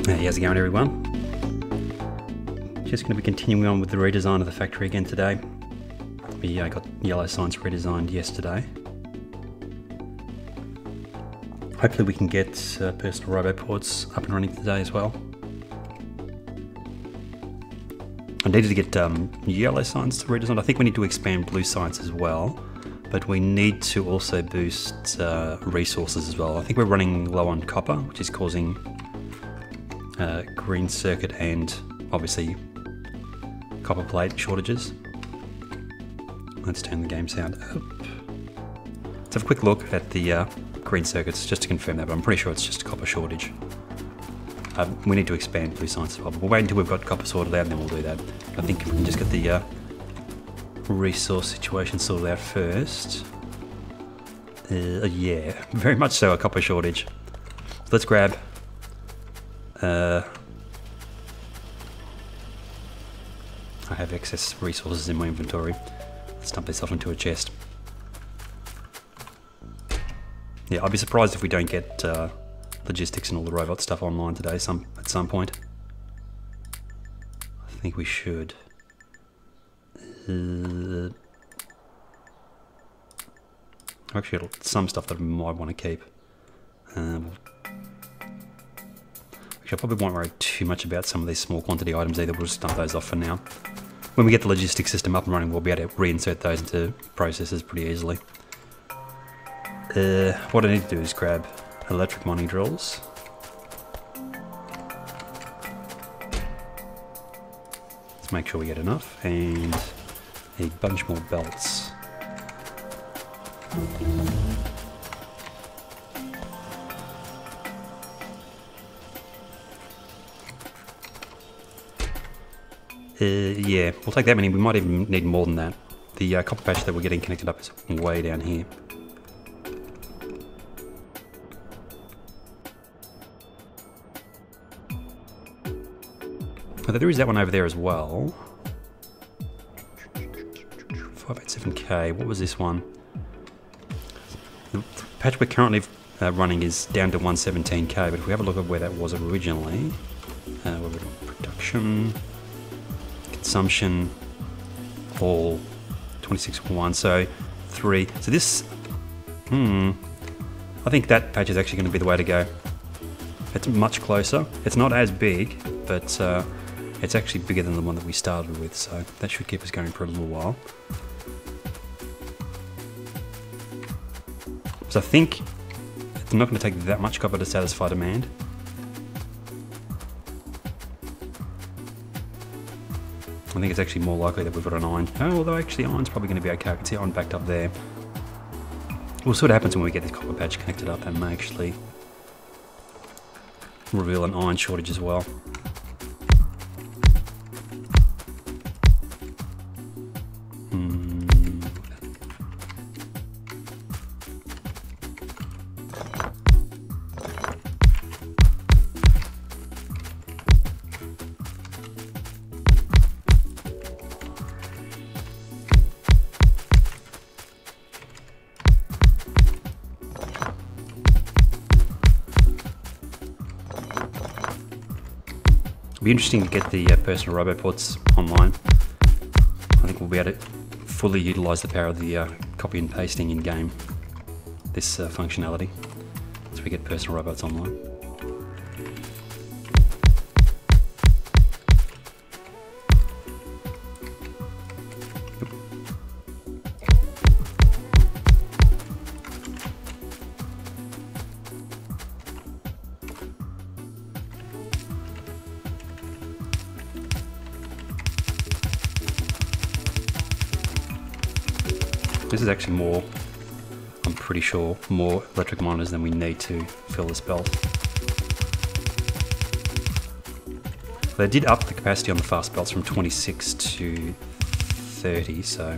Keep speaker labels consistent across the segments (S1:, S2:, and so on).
S1: Hey, how's it going, everyone? Just going to be continuing on with the redesign of the factory again today. We got yellow signs redesigned yesterday. Hopefully we can get personal robo ports up and running today as well. I needed to get yellow signs to redesign. I think we need to expand blue signs as well, but we need to also boost resources as well. I think we're running low on copper, which is causing green circuit and obviously copper plate shortages. Let's turn the game sound up. Let's have a quick look at the green circuits just to confirm that, but I'm pretty sure it's just a copper shortage. We need to expand blue signs as well, but we'll wait until we've got copper sorted out and then we'll do that. I think if we can just get the resource situation sorted out first. Yeah, very much so a copper shortage. So let's grab I have excess resources in my inventory. Let's dump this off into a chest. Yeah, I'd be surprised if we don't get logistics and all the robot stuff online today at some point. I think we should. I've actually got some stuff that I might want to keep. I probably won't worry too much about some of these small quantity items either. We'll just dump those off for now. When we get the logistics system up and running, we'll be able to reinsert those into processes pretty easily. What I need to do is grab electric mining drills. Let's make sure we get enough, and a bunch more belts. Yeah, we'll take that many. We might even need more than that. The copper patch that we're getting connected up is way down here. Oh, there is that one over there as well. 587K. What was this one? The patch we're currently running is down to 117K, but if we have a look at where that was originally, where we're doing production, consumption, all 26.1, so 3. So this, I think that patch is actually going to be the way to go. It's much closer. It's not as big, but it's actually bigger than the one that we started with, so that should keep us going for a little while. So I think it's not going to take that much copper to satisfy demand. I think it's actually more likely that we've got an iron. Oh, although actually iron's probably going to be okay. I can see iron backed up there. We'll see what happens when we get this copper patch connected up. That may actually reveal an iron shortage as well. It'll be interesting to get the personal robo ports online. I think we'll be able to fully utilise the power of the copy and pasting in game, this functionality, as we get personal robots online. This is actually more, I'm pretty sure, more electric monitors than we need to fill this belt. They did up the capacity on the fast belts from 26 to 30, so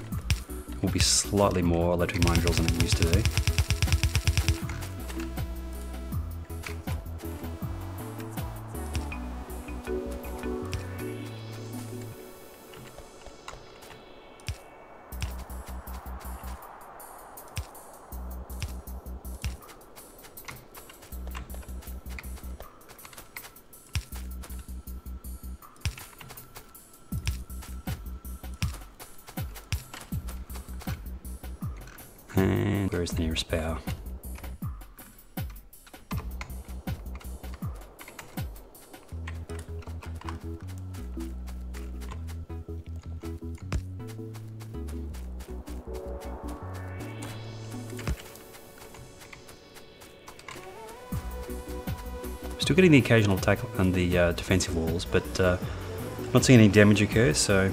S1: it will be slightly more electric mine drills than it used to be. And where is the nearest power? Still getting the occasional attack on the defensive walls, but not seeing any damage occur, so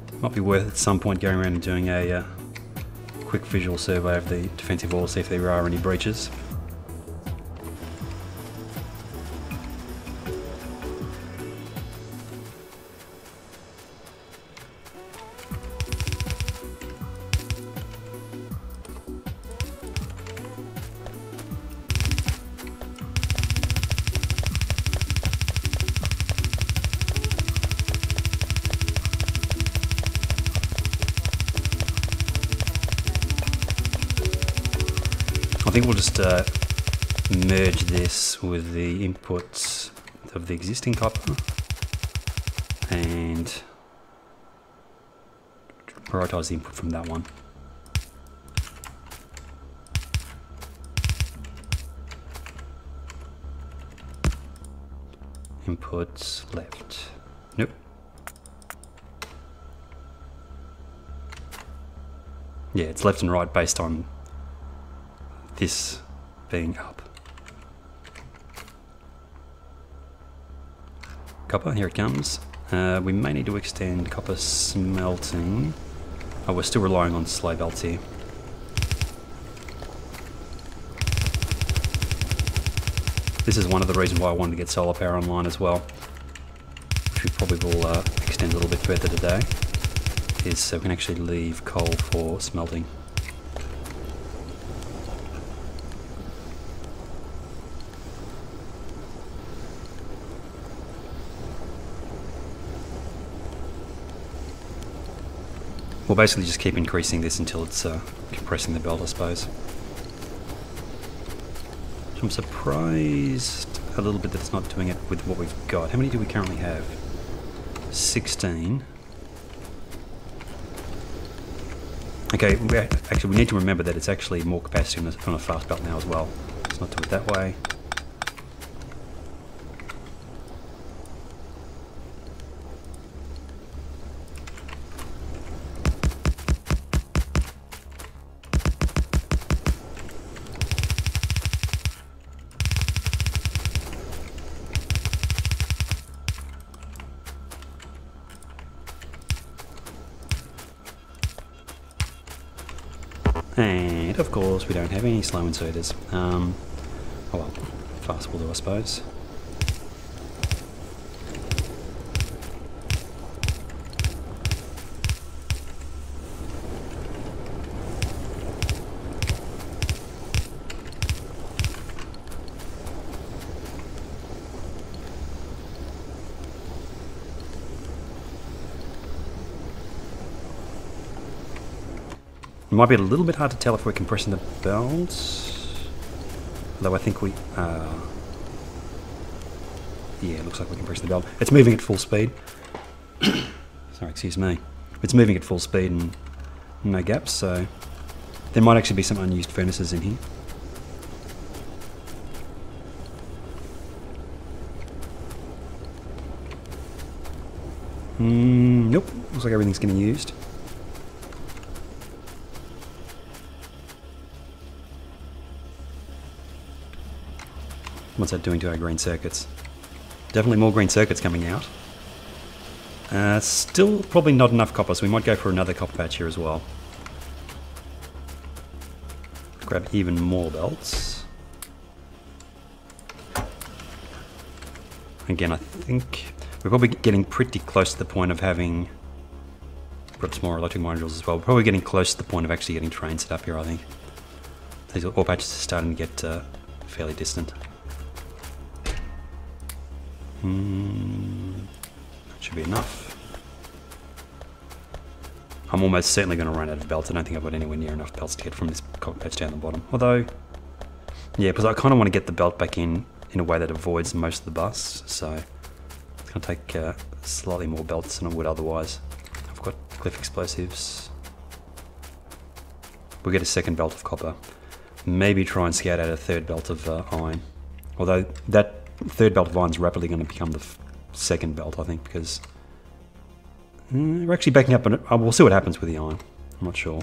S1: it might be worth at some point going around and doing a quick visual survey of the defensive wall, see if there are any breaches. I think we'll just merge this with the inputs of the existing copper and prioritize the input from that one. Inputs left. Nope. Yeah, it's left and right based on this being up. Copper, here it comes. We may need to extend copper smelting. Oh, we're still relying on slow belts here. This is one of the reasons why I wanted to get solar power online as well, which we probably will extend a little bit further today, is so we can actually leave coal for smelting. We'll basically just keep increasing this until it's compressing the belt, I suppose. I'm surprised a little bit that it's not doing it with what we've got. How many do we currently have? 16. Okay, actually we need to remember that it's actually more capacity on a fast belt now as well. Let's not do it that way. And of course we don't have any slow inserters. Oh well, fast will do, I suppose. It might be a little bit hard to tell if we're compressing the belts, although I think we yeah, it looks like we're compressing the belt. It's moving at full speed. Sorry, excuse me. It's moving at full speed and no gaps, so there might actually be some unused furnaces in here. Nope, looks like everything's getting used. What's that doing to our green circuits? Definitely more green circuits coming out. Still probably not enough copper, so we might go for another copper patch here as well. grab even more belts. Again, I think we're probably getting pretty close to the point of having perhaps more electric modules as well. We're probably getting close to the point of actually getting trains set up here, I think. These ore patches are starting to get fairly distant. That should be enough. I'm almost certainly going to run out of belts. I don't think I've got anywhere near enough belts to get from this copper patch down the bottom. Although, yeah, because I kind of want to get the belt back in a way that avoids most of the bus. So it's going to take slightly more belts than I would otherwise. I've got cliff explosives. We'll get a second belt of copper. Maybe try and scout out a third belt of iron. Although that third belt of iron is rapidly going to become the second belt, I think, because we're actually backing up on it. We'll see what happens with the iron. I'm not sure.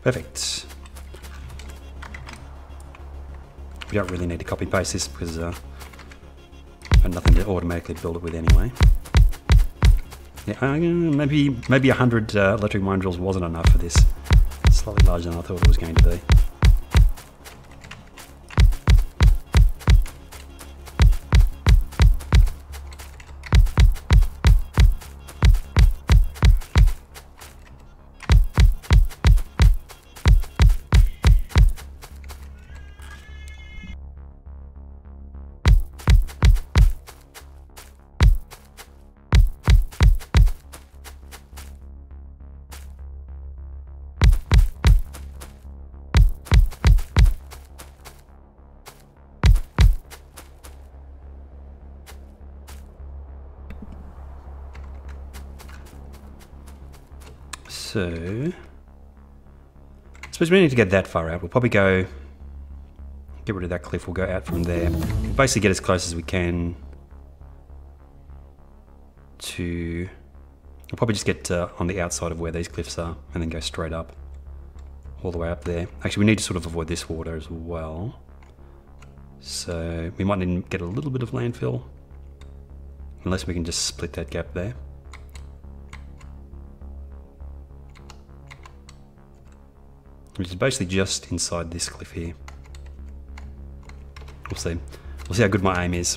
S1: Perfect. We don't really need to copy paste this because I've got nothing to automatically build it with anyway. Yeah, maybe 100 electric mine drills wasn't enough for this. It's slightly larger than I thought it was going to be. So, I suppose we don't need to get that far out. We'll probably go, get rid of that cliff, we'll go out from there. We'll basically get as close as we can to, we'll probably just get on the outside of where these cliffs are and then go straight up, all the way up there. Actually, we need to sort of avoid this water as well. So, we might need to get a little bit of landfill, unless we can just split that gap there. Which is basically just inside this cliff here. We'll see. We'll see how good my aim is.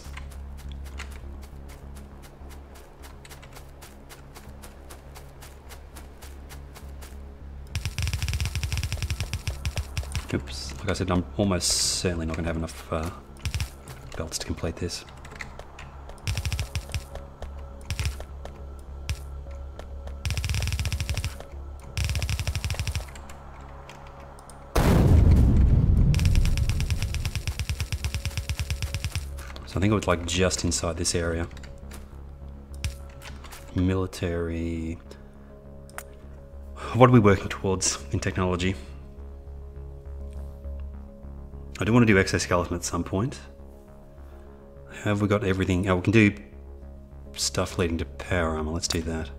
S1: Oops. Like I said, I'm almost certainly not going to have enough belts to complete this. I think it was like just inside this area. Military. What are we working towards in technology? I do want to do exoskeleton at some point. Have we got everything? Oh, we can do stuff leading to power armor. Let's do that.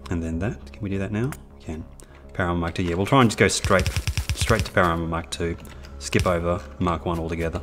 S1: And then that. Can we do that now? We can. Power armor Mark 2. Yeah, we'll try and just go straight to power armor Mark 2. Skip over Mark 1 altogether.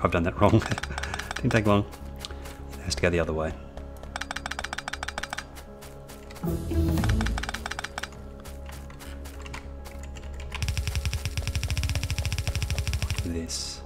S1: I've done that wrong. Didn't take long. It has to go the other way. This.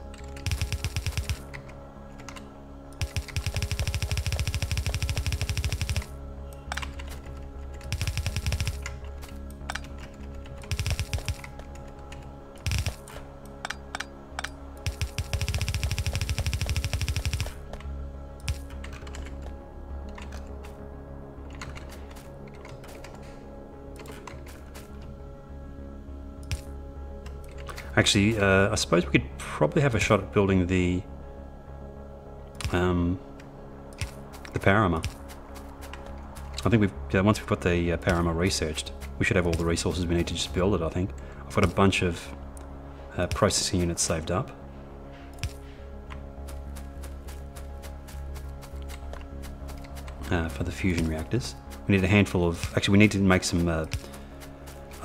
S1: Actually, I suppose we could probably have a shot at building the power armor. I think once we've got the power armor researched, we should have all the resources we need to just build it, I think. I've got a bunch of processing units saved up. For the fusion reactors. We need a handful of... Actually, we need to make some, I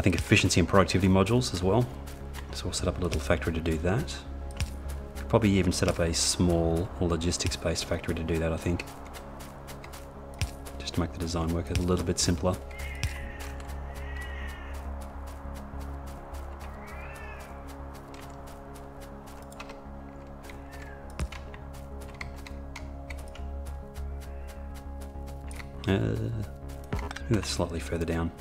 S1: think, efficiency and productivity modules as well. So we'll set up a little factory to do that. Probably even set up a small logistics-based factory to do that, I think. Just to make the design work a little bit simpler. That's slightly further down.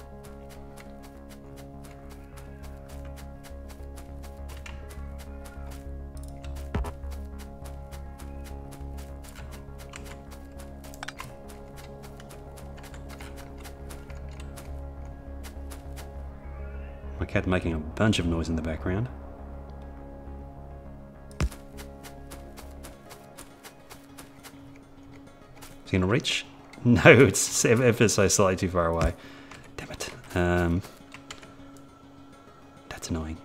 S1: My cat making a bunch of noise in the background. Is he gonna reach? No, it's ever so slightly too far away. Damn it. That's annoying.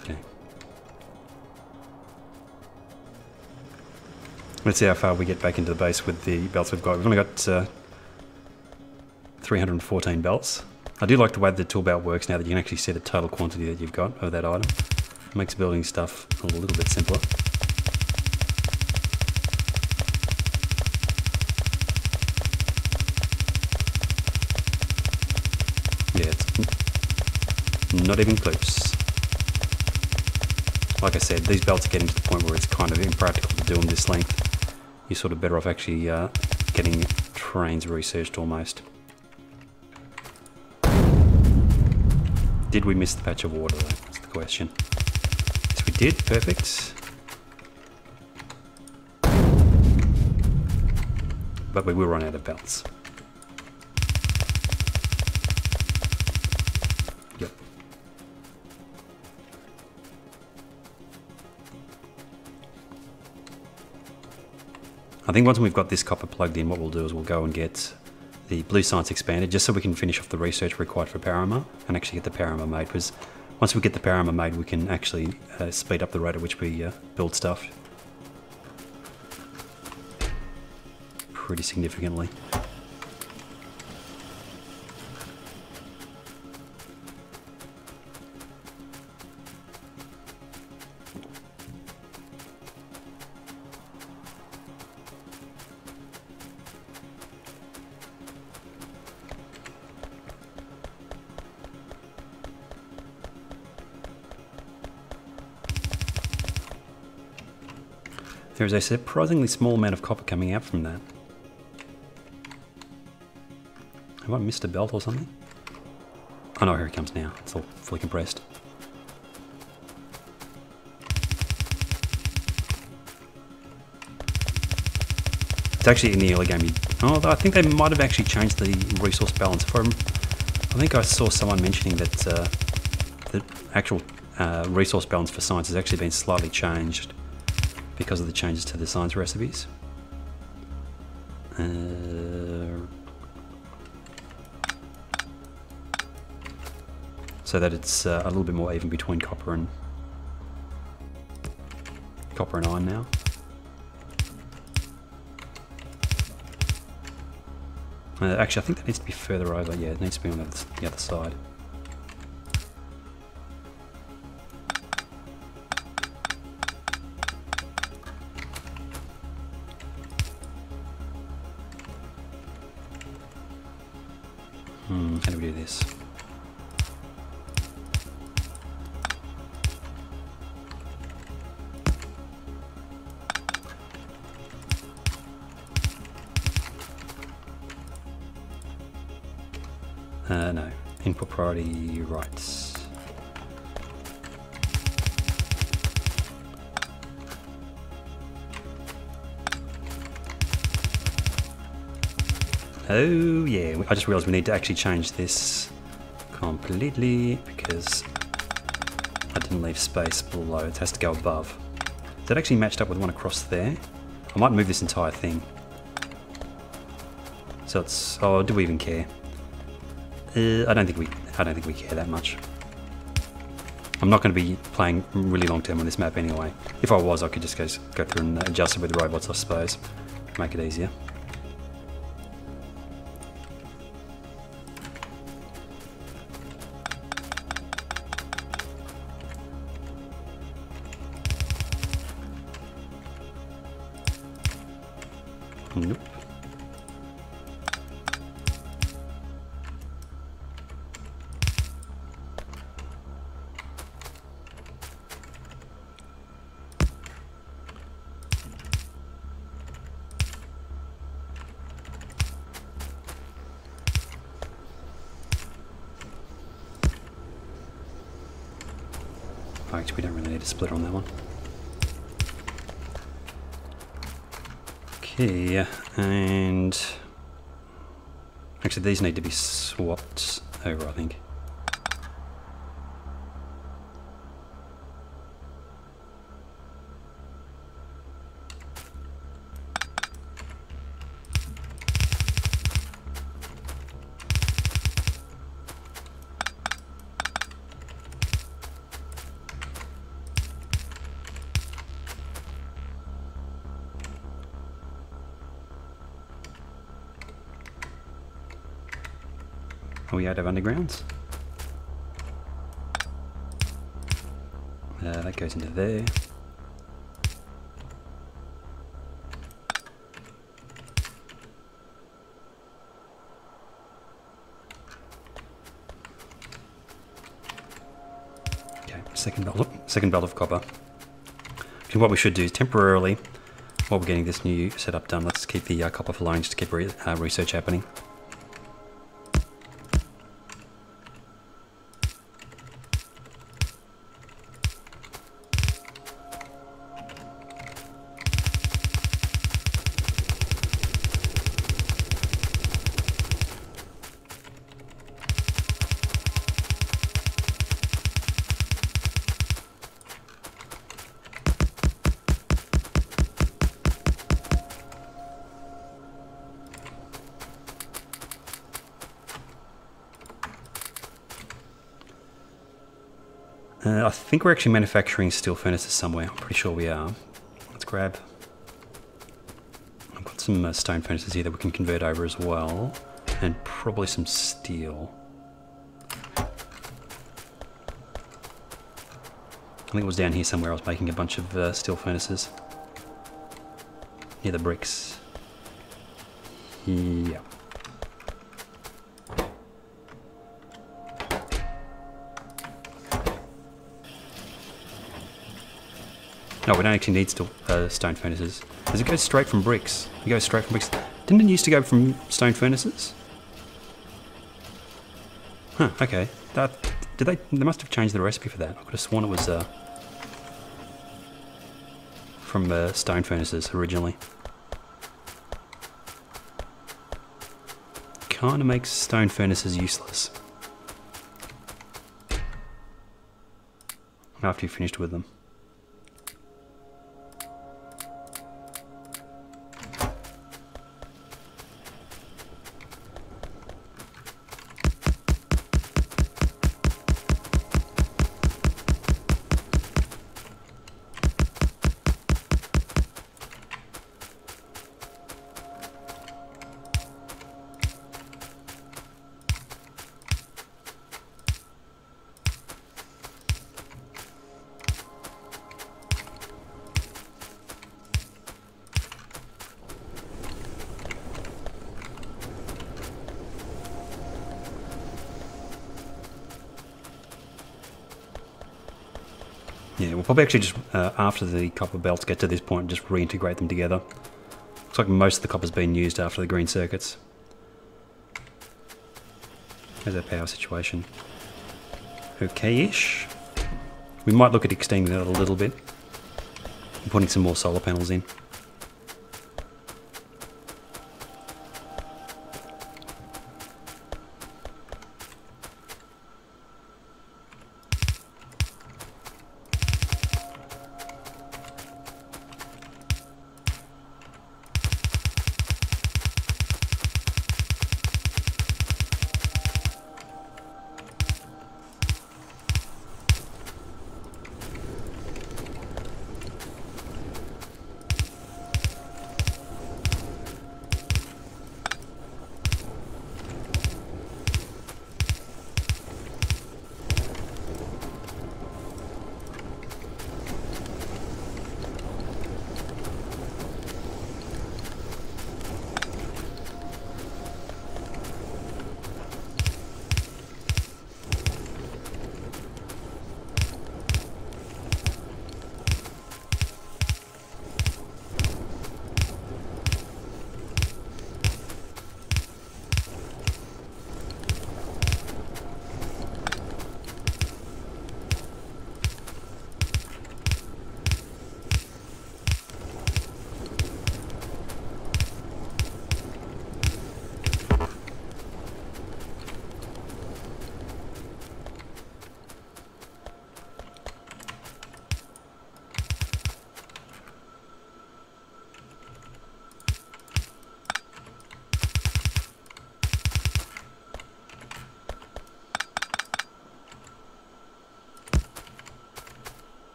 S1: Okay. Let's see how far we get back into the base with the belts we've got. We've only got 314 belts. I do like the way the tool belt works now that you can actually see the total quantity that you've got of that item. It makes building stuff a little bit simpler. Yeah, it's not even close. Like I said, these belts are getting to the point where it's kind of impractical to do them this length. You're sort of better off actually getting trains researched almost. Did we miss the patch of water though? That's the question. Yes, we did. Perfect. But we will run out of belts. Yep. I think once we've got this copper plugged in, what we'll do is we'll go and get the blue science expanded, just so we can finish off the research required for power armor and actually get the power armor made, because once we get the power armor made we can actually speed up the rate at which we build stuff pretty significantly. There is a surprisingly small amount of copper coming out from that. Have I missed a belt or something? Oh no, here it comes now. It's all fully compressed. It's actually in the early game. Oh, I think they might have actually changed the resource balance. I think I saw someone mentioning that the actual resource balance for science has actually been slightly changed because of the changes to the science recipes. So that it's a little bit more even between copper and iron now. Actually, I think that needs to be further over. Yeah, it needs to be on the other side. How do we do this? No. Input priority rights. Oh yeah, I just realised we need to actually change this completely because I didn't leave space below. It has to go above. Is that actually matched up with one across there? I might move this entire thing. So it's, oh, do we even care? I don't think we care that much. I'm not going to be playing really long term on this map anyway. If I was, I could just go through and adjust it with the robots, I suppose. Make it easier. Nope. Actually, we don't really need a splitter on that one. Okay, and actually these need to be swapped over, I think. Are we out of undergrounds? That goes into there. Okay, second belt of copper. And what we should do is temporarily, while we're getting this new setup done, let's keep the copper flowing just to keep research happening. I think we're actually manufacturing steel furnaces somewhere. I'm pretty sure we are. Let's grab. I've got some stone furnaces here that we can convert over as well, and probably some steel. I think it was down here somewhere. I was making a bunch of steel furnaces near the bricks. Yeah. No, we don't actually need stone furnaces. Does it go straight from bricks? It goes straight from bricks. Didn't it used to go from stone furnaces? Huh, okay. They must have changed the recipe for that. I could have sworn it was from stone furnaces originally. Kind of makes stone furnaces useless after you've finished with them. Yeah, we'll probably actually just, after the copper belts get to this point, just reintegrate them together. Looks like most of the copper's been used after the green circuits. How's our power situation? Okay-ish. We might look at extending that a little bit and putting some more solar panels in.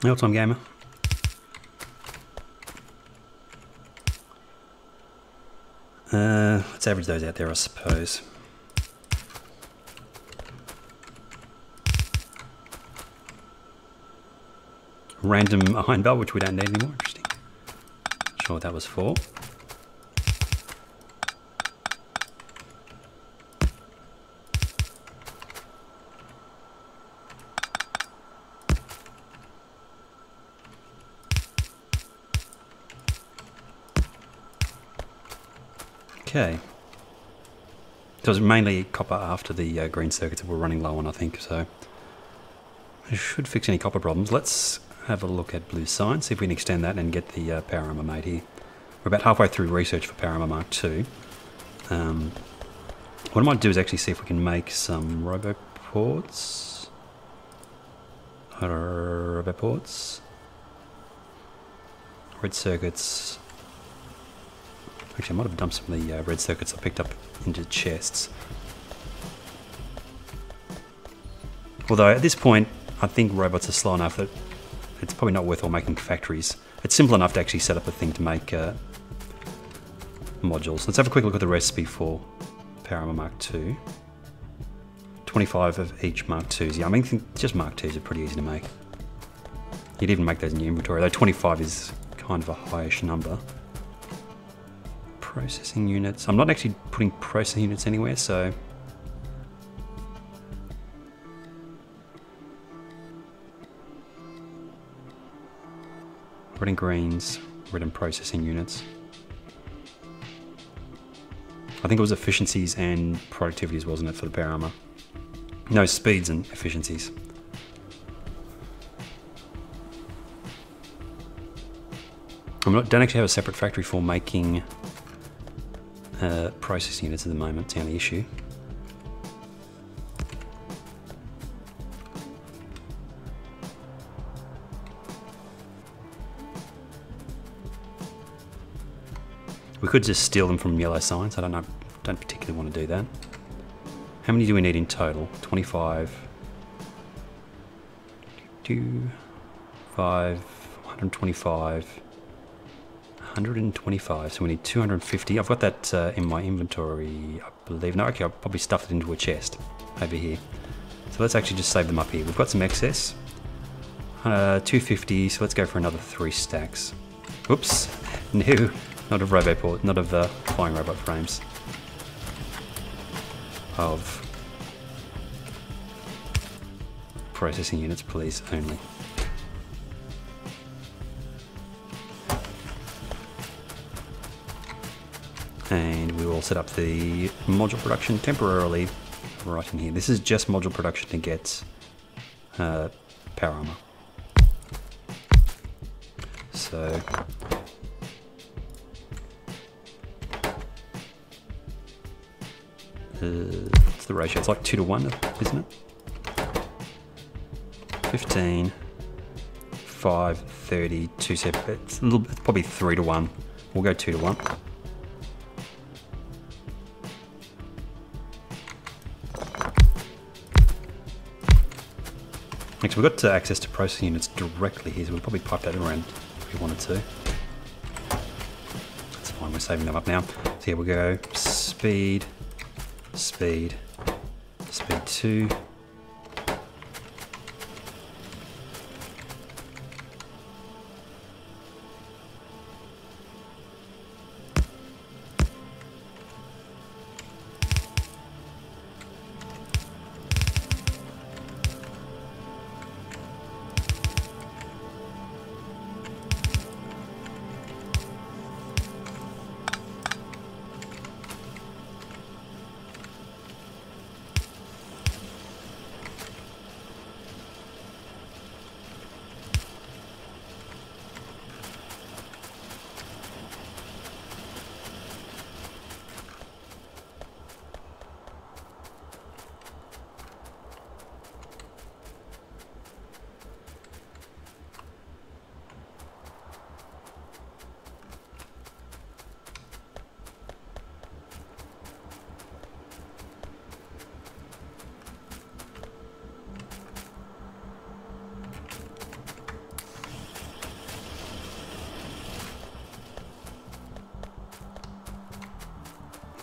S1: Real time gamer. Let's average those out there, I suppose. Random iron bar, which we don't need anymore. Interesting. Not sure what that was for. Okay. So it was mainly copper after the green circuits that we're running low on, I think, so it should fix any copper problems. Let's have a look at blue sign, see if we can extend that and get the power armor made here. We're about halfway through research for power armor Mark II. What I might do is actually see if we can make some roboports. Roboports. Red circuits. Actually, I might have dumped some of the red circuits I picked up into chests. Although at this point, I think robots are slow enough that it's probably not worthwhile making factories. It's simple enough to actually set up a thing to make modules. Let's have a quick look at the recipe for Power Armor Mark II. 25 of each Mark IIs. Yeah, I mean, just Mark IIs are pretty easy to make. You'd even make those in your inventory, though 25 is kind of a highish number. Processing units. I'm not actually putting processing units anywhere, so red and greens, red and processing units. I think it was efficiencies and productivities, wasn't it, for the power armor? No, speeds and efficiencies. Don't actually have a separate factory for making processing units at the moment. It's the only issue. We could just steal them from yellow signs. I don't know. Don't particularly want to do that. How many do we need in total? 25. 2, 5, 125. 125, so we need 250. I've got that in my inventory, I believe. No, okay, I'll probably stuff it into a chest over here. So let's actually just save them up here. We've got some excess. 250, so let's go for another 3 stacks. Oops, no, not of roboport, not of flying robot frames. Of processing units, please, only. And we will set up the module production temporarily right in here. This is just module production to get power armor. So what's the ratio? It's like 2 to 1, isn't it? 15, 5, 30, 2 separate. It's probably 3 to 1. We'll go 2 to 1. Next, we've got access to processing units directly here, so we'll probably pipe that around if we wanted to. That's fine, we're saving them up now. So here we go, speed, speed, speed 2.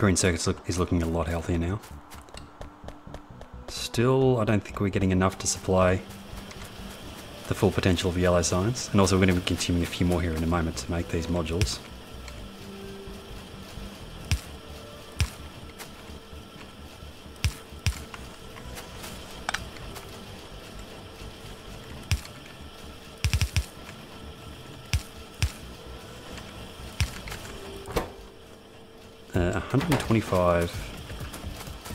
S1: green circuit is looking a lot healthier now. Still, I don't think we're getting enough to supply the full potential of yellow signs. And also we're going to be consuming a few more here in a moment to make these modules. Uh, 125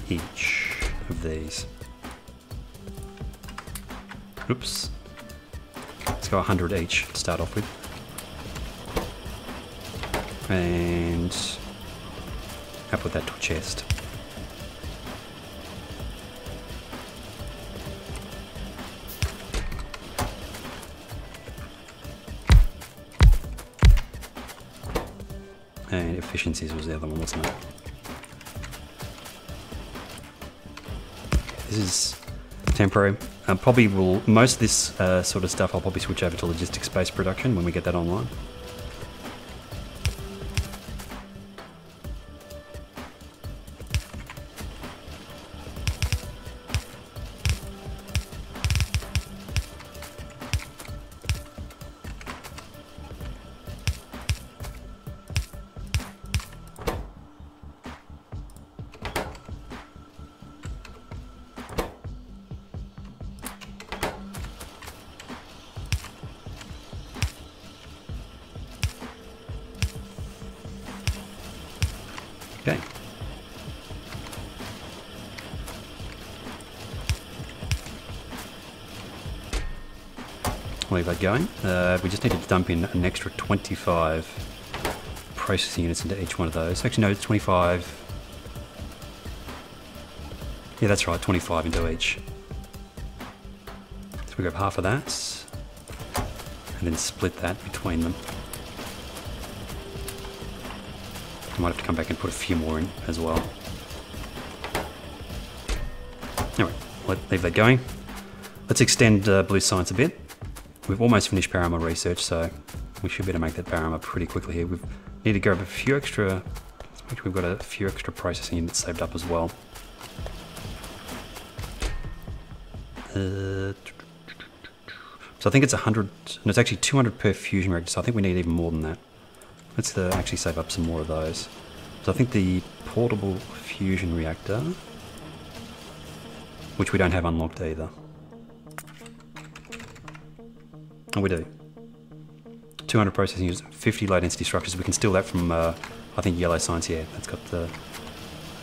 S1: each of these. Oops. Let's go 100 each to start off with. And I'll put that to a chest. And efficiencies was the other one, wasn't it? This is temporary. Probably will, most of this sort of stuff I'll probably switch over to logistics-based production when we get that online. Okay. I'll leave that going. We just need to dump in an extra 25 processing units into each one of those. Actually, no, it's 25. Yeah, that's right, 25 into each. So we grab half of that and then split that between them. I might have to come back and put a few more in as well. Alright, leave that going. Let's extend blue science a bit. We've almost finished power armor research, so we should be able to make that power armor pretty quickly here. We need to grab a few extra, let's make sure we've got a few extra processing units saved up as well. So I think it's 100, no, it's actually 200 per fusion reactor, so I think we need even more than that. Let's actually save up some more of those. So I think the portable fusion reactor, which we don't have unlocked either. Oh, we do. 200 processing units, 50 low density structures. We can steal that from, I think, yellow science. Yeah, that's got the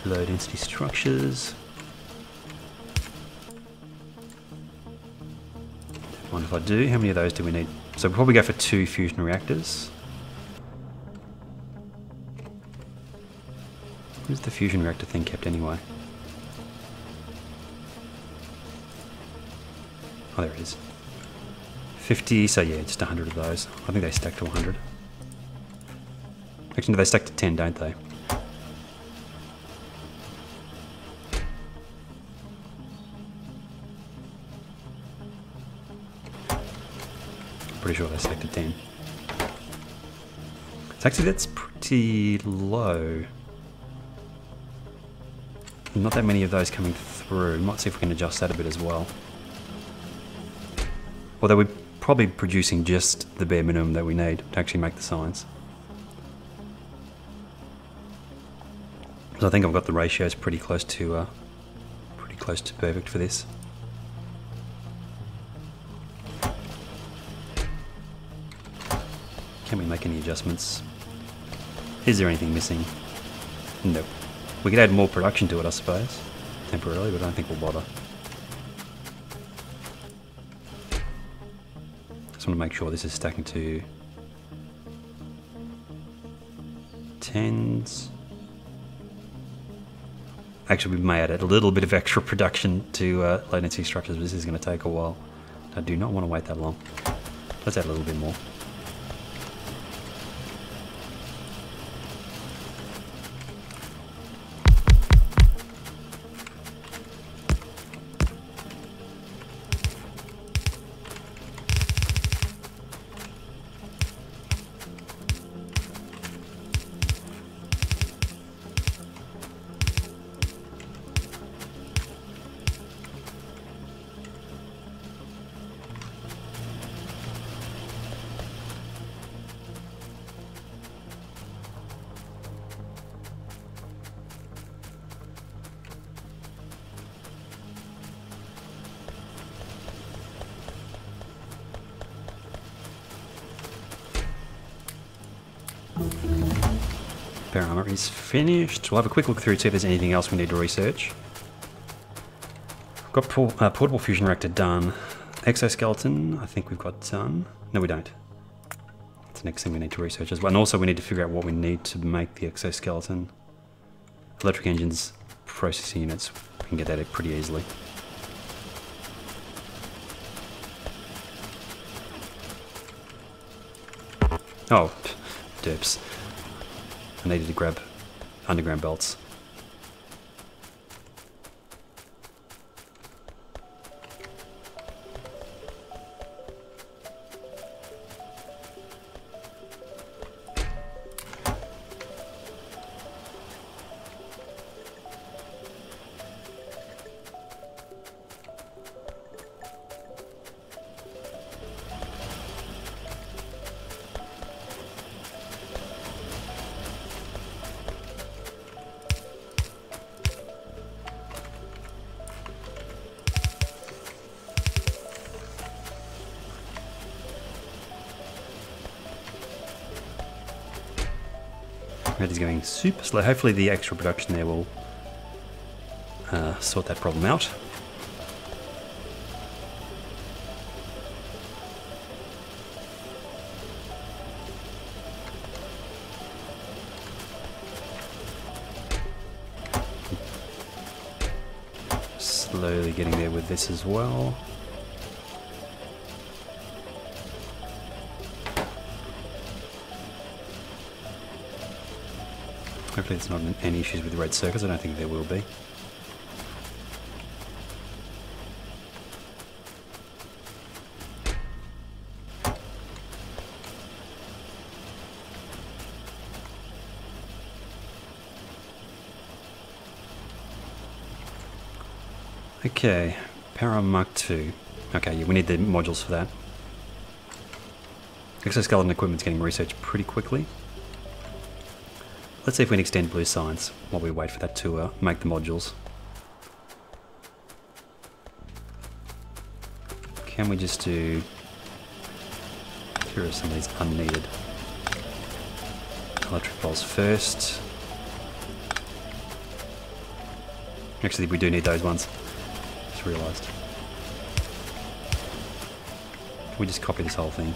S1: low density structures. Mind if I do? How many of those do we need? So we'll probably go for 2 fusion reactors. Where's the fusion reactor thing kept anyway? Oh, there it is. 50, so yeah, just 100 of those. I think they stack to 100. Actually, no, they stack to 10, don't they? Pretty sure they stack to 10. So actually, that's pretty low. Not that many of those coming through. Might see if we can adjust that a bit as well. Although we're probably producing just the bare minimum that we need to actually make the science. So I think I've got the ratios pretty close to perfect for this. Can we make any adjustments? Is there anything missing? Nope. We could add more production to it, I suppose, temporarily, but I don't think we'll bother. Just want to make sure this is stacking to 10s. Actually, we may add a little bit of extra production to low density structures, but this is going to take a while. I do not want to wait that long. Let's add a little bit more. Power armor is finished. We'll have a quick look through to see if there's anything else we need to research. We've got portable fusion reactor done. Exoskeleton, I think we've got done. No, we don't. That's the next thing we need to research as well. And also we need to figure out what we need to make the exoskeleton. Electric engines, processing units, we can get that pretty easily. Oh, derps. I needed to grab underground belts. That is going super slow. Hopefully the extra production there will sort that problem out. Slowly getting there with this as well. Hopefully there's not any issues with the red circuits. I don't think there will be. Okay, Power Mark II. Okay, yeah, we need the modules for that. Exoskeleton equipment's getting researched pretty quickly. Let's see if we can extend blue science while we wait for that to make the modules. Can we just do... Here are some of these unneeded electric bolts first. Actually, we do need those ones. Just realised. Can we just copy this whole thing?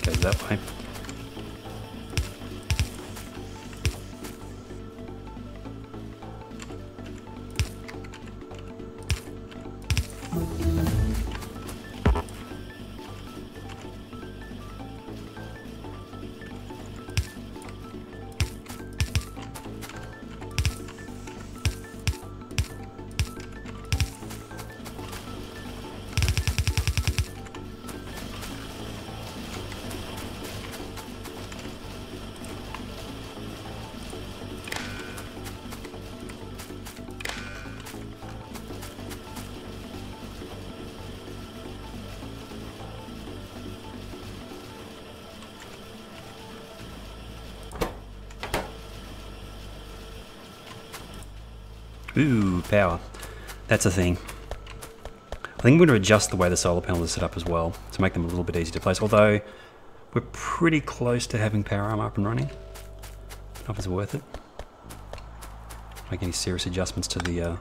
S1: Goes that way. Ooh, power. That's a thing. I think I'm going to adjust the way the solar panels are set up as well to make them a little bit easier to place, although we're pretty close to having power arm up and running. I don't know if it's worth it. Make any serious adjustments to the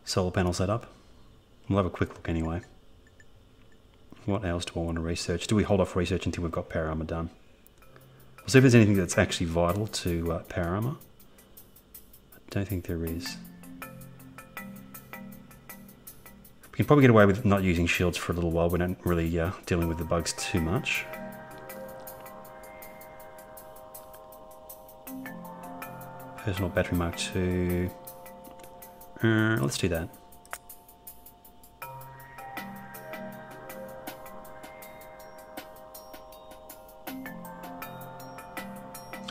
S1: solar panel setup. We'll have a quick look anyway. What else do I want to research? Do we hold off research until we've got power armor done? We'll see if there's anything that's actually vital to power armor. Don't think there is. We can probably get away with not using shields for a little while. We're not really dealing with the bugs too much. Personal battery Mark II. Let's do that.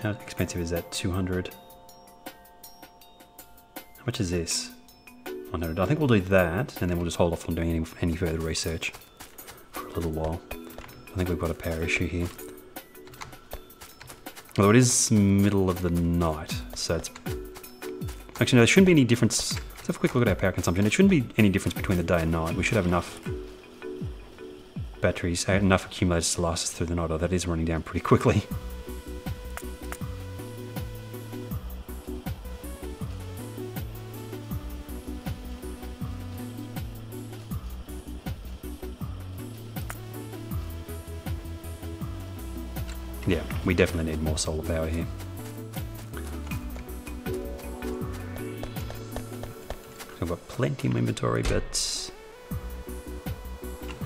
S1: How expensive is that? 200. How much is this? 100. I think we'll do that, and then we'll just hold off on doing any further research for a little while. I think we've got a power issue here. Although it is middle of the night, so it's... Actually, no, there shouldn't be any difference. Let's have a quick look at our power consumption. It shouldn't be any difference between the day and night. We should have enough batteries, enough accumulators to last us through the night, or that is running down pretty quickly. Yeah, we definitely need more solar power here. I've got plenty of inventory, but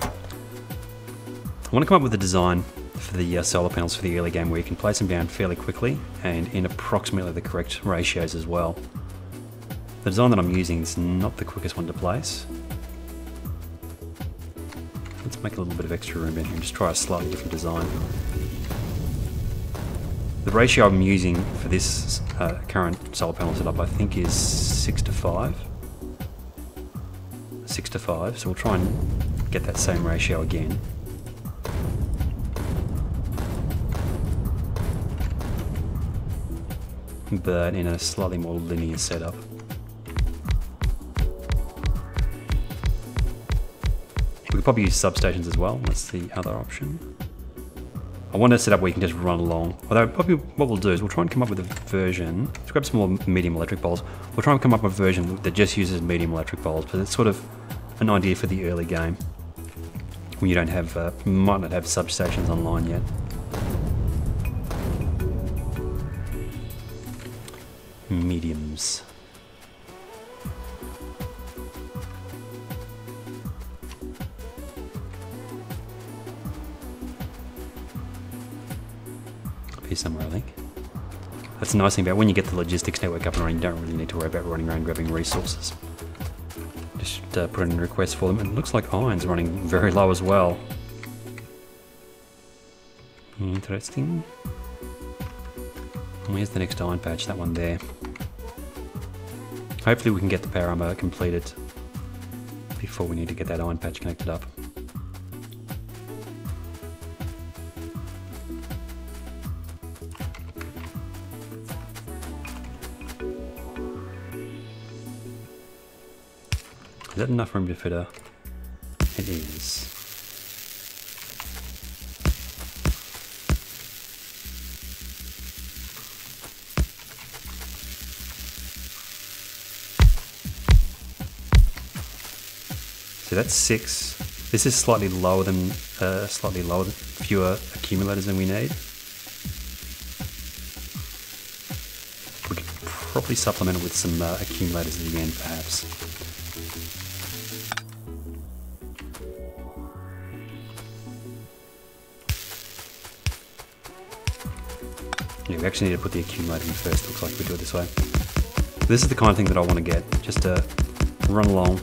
S1: I want to come up with a design for the solar panels for the early game where you can place them down fairly quickly and in approximately the correct ratios as well. The design that I'm using is not the quickest one to place. Let's make a little bit of extra room in here and just try a slightly different design. The ratio I'm using for this current solar panel setup, I think, is 6 to 5. 6 to 5, so we'll try and get that same ratio again. But in a slightly more linear setup. We could probably use substations as well. That's the other option. I want to set up where you can just run along. Although probably what we'll do is we'll try and come up with a version. Let's grab some more medium electric poles. We'll try and come up with a version that just uses medium electric poles, but it's sort of an idea for the early game when you don't have, might not have substations online yet. Mediums. Here somewhere, I think. That's the nice thing about when you get the logistics network up and running, you don't really need to worry about running around grabbing resources. Just put in a request for them, and it looks like iron's running very low as well. Interesting. Where's the next iron patch? That one there. Hopefully we can get the power armor completed before we need to get that iron patch connected up. Is that enough room to fit her? It is. So that's 6. This is slightly lower than fewer accumulators than we need. We could probably supplement it with some accumulators at the end, perhaps. Yeah, we actually need to put the accumulator in first. Looks like we do it this way. This is the kind of thing that I want to get, just to run along.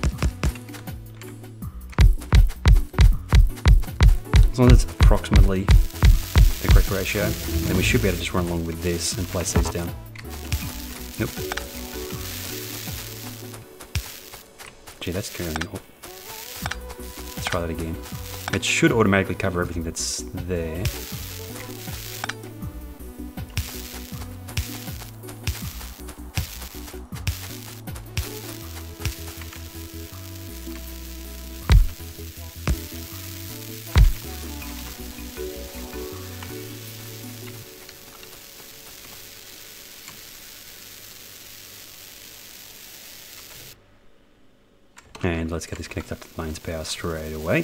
S1: As long as it's approximately the correct ratio, then we should be able to just run along with this and place these down. Nope. Gee, that's going on. Let's try that again. It should automatically cover everything that's there. And let's get this connected up to the mains power straight away.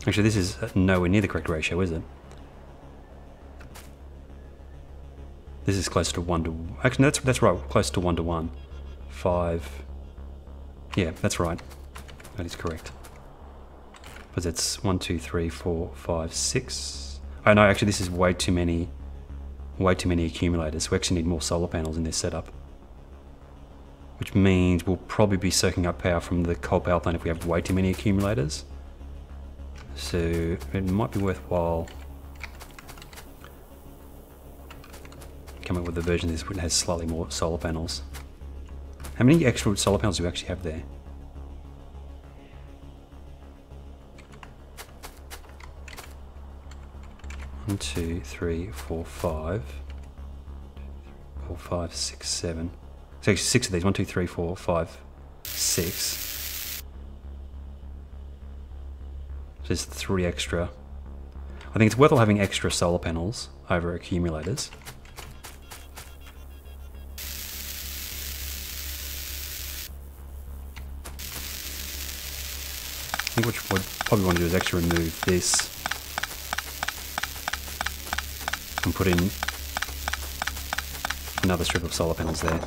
S1: Actually, this is nowhere near the correct ratio, is it? This is close to 1 to... Actually, that's right, close to 1 to 1. 5... Yeah, that's right. That is correct. Because it's 1, 2, 3, 4, 5, 6... Oh no, actually this is way too many accumulators. We actually need more solar panels in this setup. Which means we'll probably be soaking up power from the coal power plant if we have way too many accumulators. So it might be worthwhile coming up with a version of this which has slightly more solar panels. How many extra solar panels do we actually have there? One, 2, 3, 4, 5. 4, 5, 6, 7. So actually 6 of these. 1, 2, 3, 4, 5, 6. So there's 3 extra. I think it's worthwhile having extra solar panels over accumulators. I think what you probably want to do is actually remove this and put in another strip of solar panels there.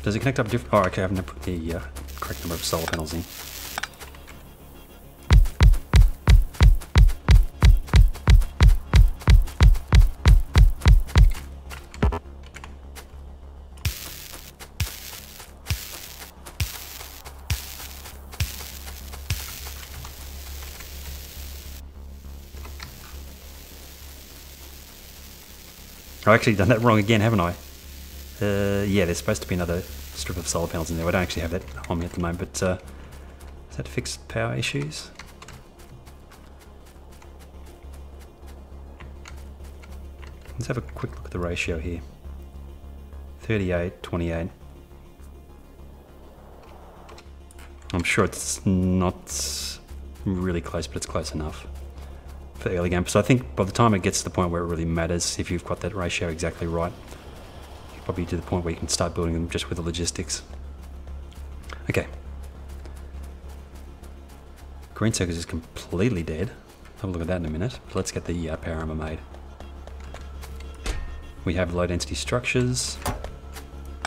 S1: Does it connect up different? Oh, okay, I haven't put the correct number of solar panels in. I've actually done that wrong again, haven't I? Yeah, there's supposed to be another strip of solar panels in there. I don't actually have that on me at the moment, but is that fixed power issues? Let's have a quick look at the ratio here. 38, 28. I'm sure it's not really close, but it's close enough for early game. So I think by the time it gets to the point where it really matters, if you've got that ratio exactly right, probably to the point where you can start building them just with the logistics. Okay. Green circuit is completely dead. Have a look at that in a minute. But let's get the power armor made. We have low density structures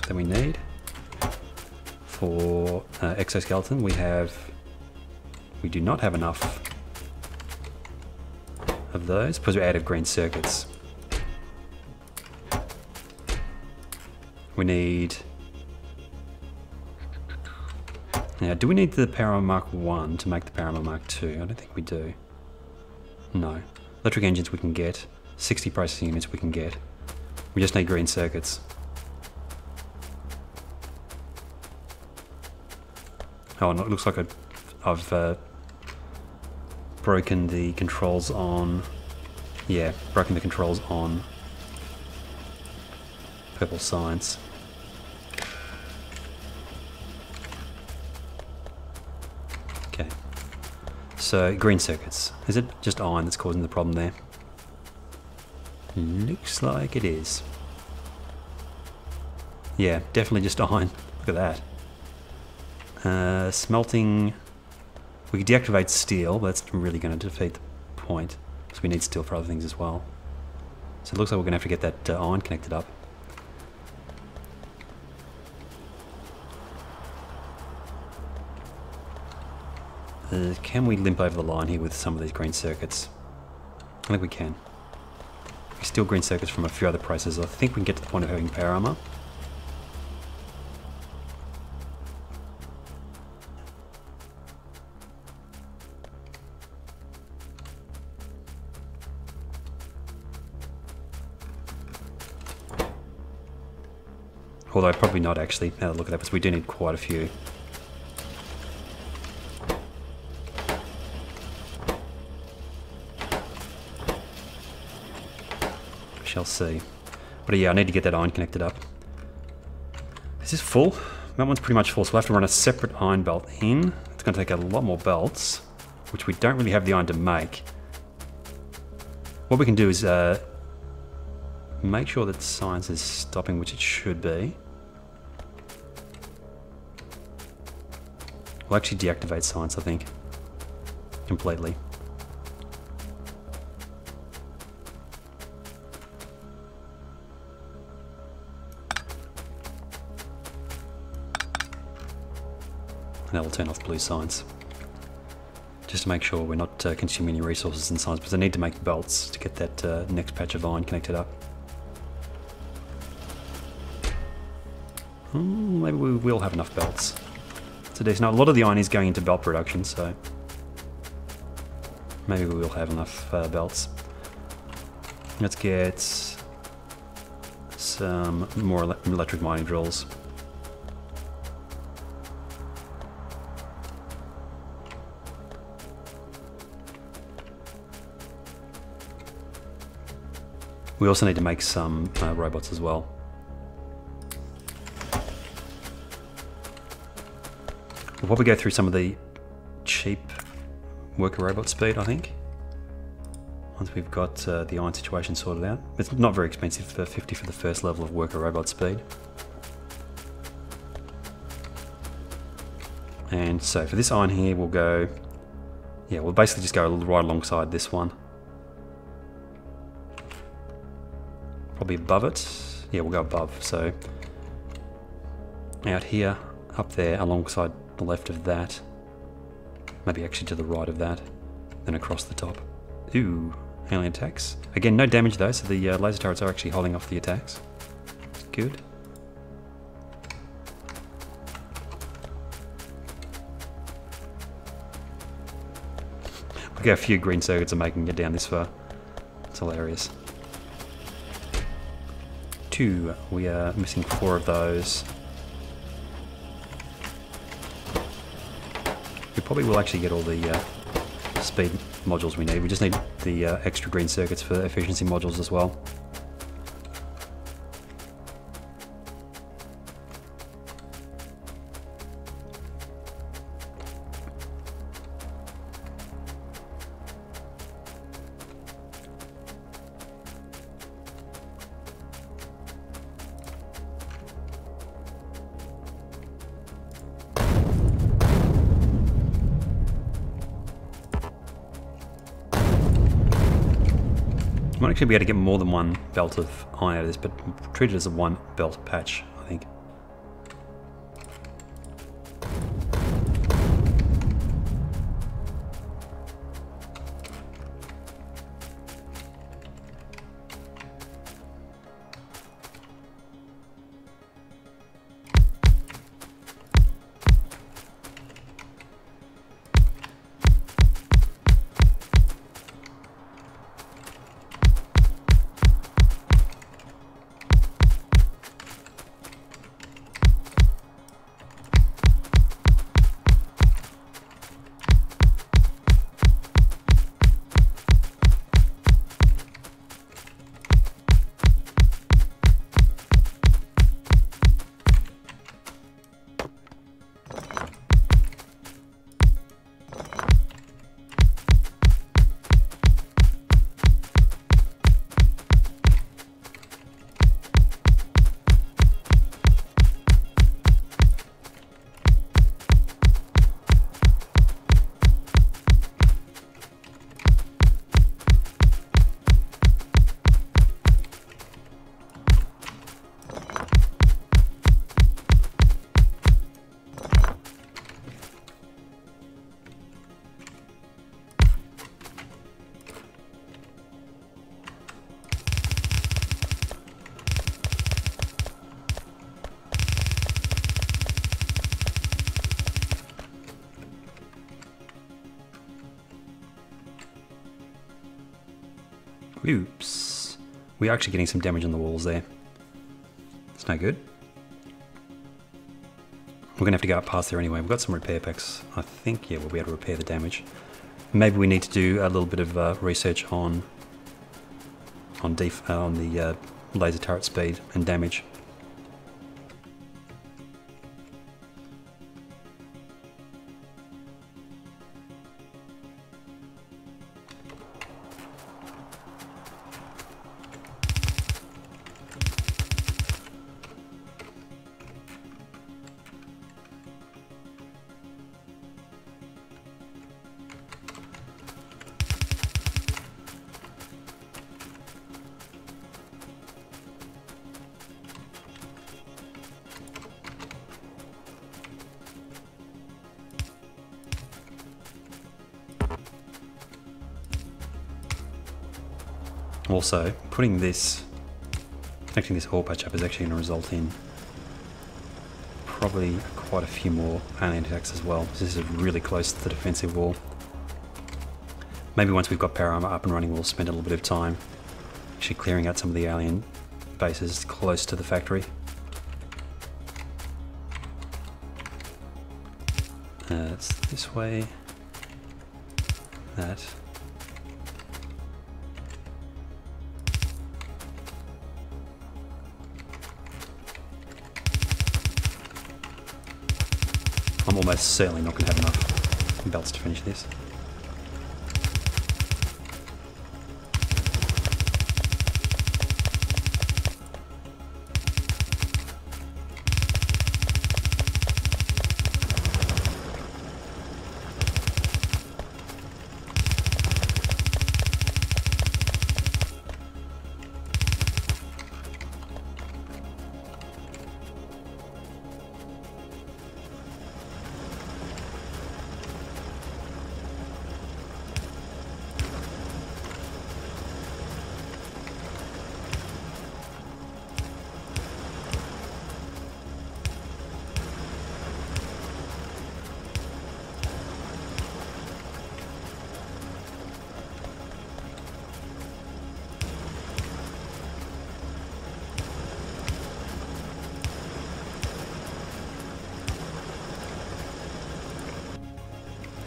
S1: that we need. For exoskeleton we do not have enough of those because we're out of green circuits. We need... Now, do we need the Power Armor Mark 1 to make the Power Armor Mark 2? I don't think we do. No. Electric engines we can get. 60 processing units we can get. We just need green circuits. Oh, and it looks like I've broken the controls on... Yeah, broken the controls on Purple Science. Okay. So, green circuits. Is it just iron that's causing the problem there? Looks like it is. Yeah, definitely just iron. Look at that. Smelting. We could deactivate steel, but that's really going to defeat the point, because we need steel for other things as well. So it looks like we're going to have to get that iron connected up. Can we limp over the line here with some of these green circuits? I think we can. We steal green circuits from a few other places. I think we can get to the point of having power armor. Although probably not actually, now that I look at that, because we do need quite a few. We shall see. But yeah, I need to get that iron connected up. Is this full? That one's pretty much full, so we'll have to run a separate iron belt in. It's going to take a lot more belts, which we don't really have the iron to make. What we can do is make sure that science is stopping, which it should be. We'll actually deactivate science, I think, completely. And that will turn off blue science. Just to make sure we're not consuming any resources in science, because I need to make belts to get that next patch of iron connected up. Maybe we will have enough belts. So there's a lot of the iron is going into belt production, so maybe we will have enough belts. Let's get some more electric mining drills. We also need to make some robots as well. We'll probably go through some of the cheap worker robot speed, I think. Once we've got the iron situation sorted out. It's not very expensive for 50 for the first level of worker robot speed. And so for this iron here, we'll go... Yeah, we'll basically just go right alongside this one. Probably above it. Yeah, we'll go above. So out here, up there, alongside the left of that. Maybe actually to the right of that. Then across the top. Ooh, alien attacks. Again, no damage though, so the laser turrets are actually holding off the attacks. It's good. Look how few green circuits are making it down this far. It's hilarious. 2. We are missing 4 of those. We probably will actually get all the speed modules we need. We just need the extra green circuits for efficiency modules as well. Might actually be able to get more than one belt of iron out of this, but treat it as a one belt patch, I think. Oops. We're actually getting some damage on the walls there. It's no good. We're going to have to go up past there anyway. We've got some repair packs. I think, yeah, we'll be able to repair the damage. Maybe we need to do a little bit of research on the laser turret speed and damage. Also, connecting this ore patch up is actually going to result in probably quite a few more alien attacks as well. This is really close to the defensive wall. Maybe once we've got power armor up and running, we'll spend a little bit of time actually clearing out some of the alien bases close to the factory. It's this way. That. I'm almost certainly not going to have enough belts to finish this.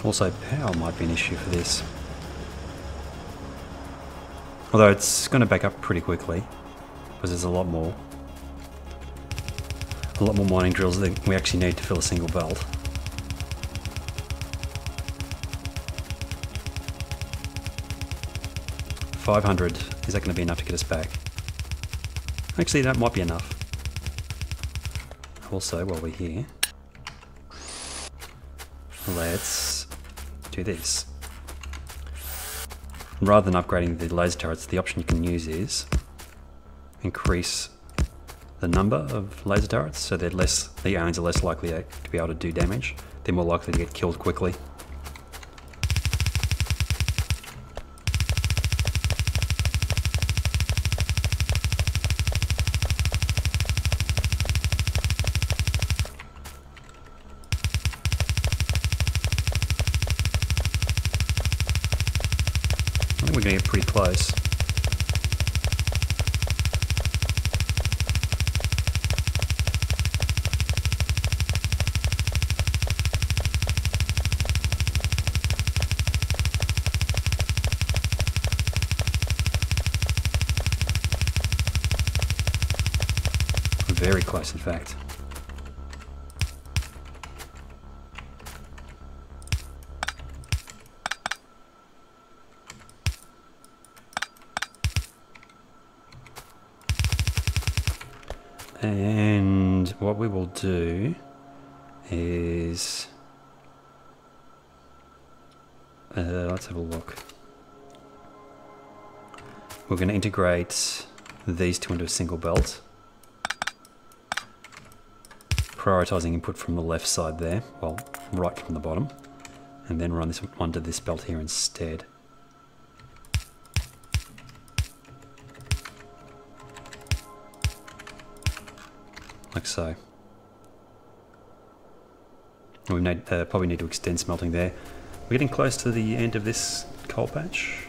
S1: Also, power might be an issue for this. Although it's going to back up pretty quickly, because there's a lot more mining drills that we actually need to fill a single belt. $500, is that going to be enough to get us back? Actually, that might be enough. Also, while we're here, let's do this. Rather than upgrading the laser turrets, the option you can use is increase the number of laser turrets so that the aliens are less likely to be able to do damage. They're more likely to get killed quickly. We're going to get pretty close. Very close, in fact. And what we will do is, let's have a look. We're going to integrate these two into a single belt, prioritizing input from the left side there, well, right from the bottom, and then run this one to this belt here instead. Like so. We probably need to extend smelting there. We're getting close to the end of this coal patch.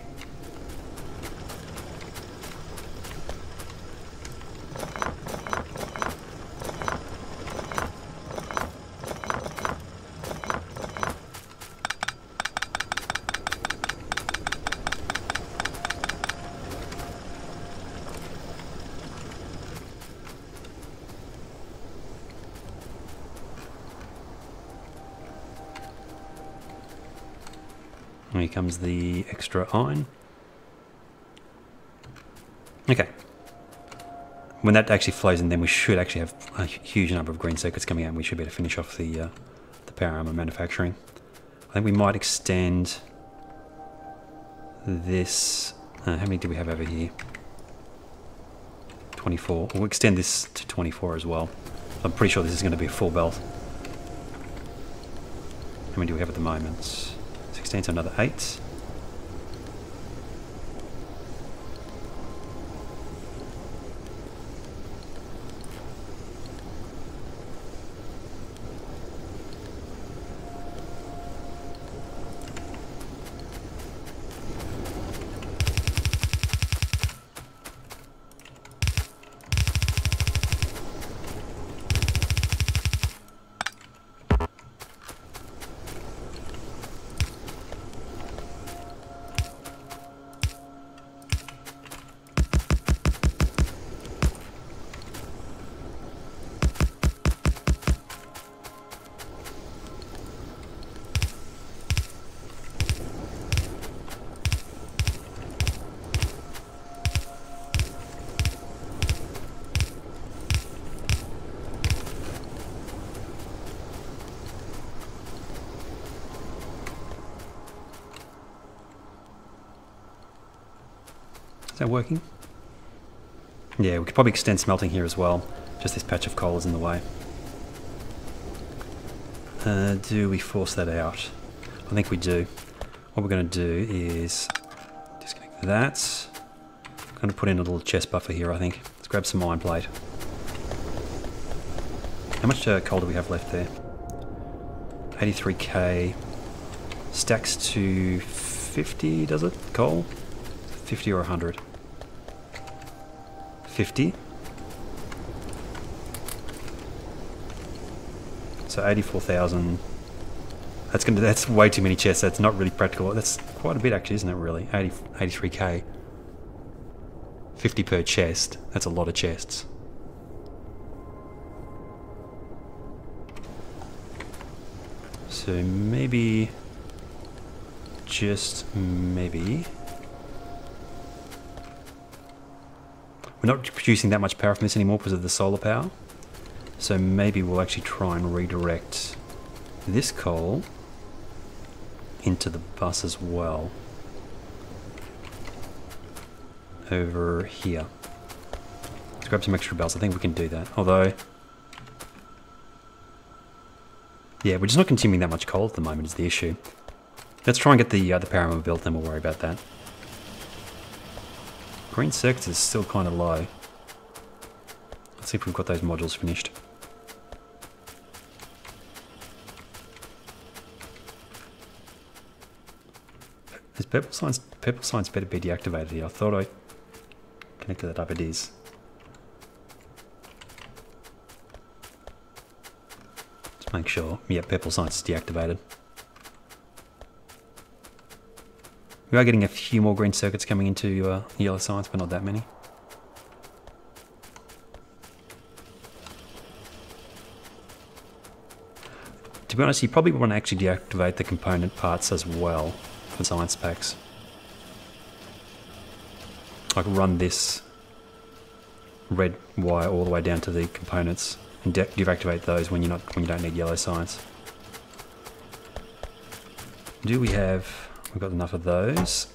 S1: And here comes the extra iron. Okay. When that actually flows in, then we should actually have a huge number of green circuits coming out, and we should be able to finish off the power armor manufacturing. I think we might extend this. How many do we have over here? 24. We'll extend this to 24 as well. I'm pretty sure this is going to be a full belt. How many do we have at the moment? 16, so another 8. Is that working? Yeah, we could probably extend smelting here as well. Just this patch of coal is in the way. Do we force that out? I think we do. What we're going to do is disconnect that. I'm going to put in a little chest buffer here, I think. Let's grab some iron plate. How much coal do we have left there? 83k. Stacks to 50, does it? Coal? 50 or 100? 50. So 84,000. That's way too many chests. That's not really practical. That's quite a bit actually, isn't it really? 83k. 50 per chest. That's a lot of chests. So maybe, just maybe, we're not producing that much power from this anymore because of the solar power. So maybe we'll actually try and redirect this coal into the bus as well. Over here. Let's grab some extra belts. I think we can do that. Although, yeah, we're just not consuming that much coal at the moment is the issue. Let's try and get the power armor built, then we'll worry about that. Green circuits is still kind of low. Let's see if we've got those modules finished. Is purple signs better be deactivated here? I thought I connected that up, it is. Let's make sure. Yeah, purple signs is deactivated. We are getting a few more green circuits coming into yellow signs, but not that many. To be honest, you probably want to actually deactivate the component parts as well for science packs. I can run this red wire all the way down to the components and deactivate those when you don't need yellow signs. Do we have? We've got enough of those.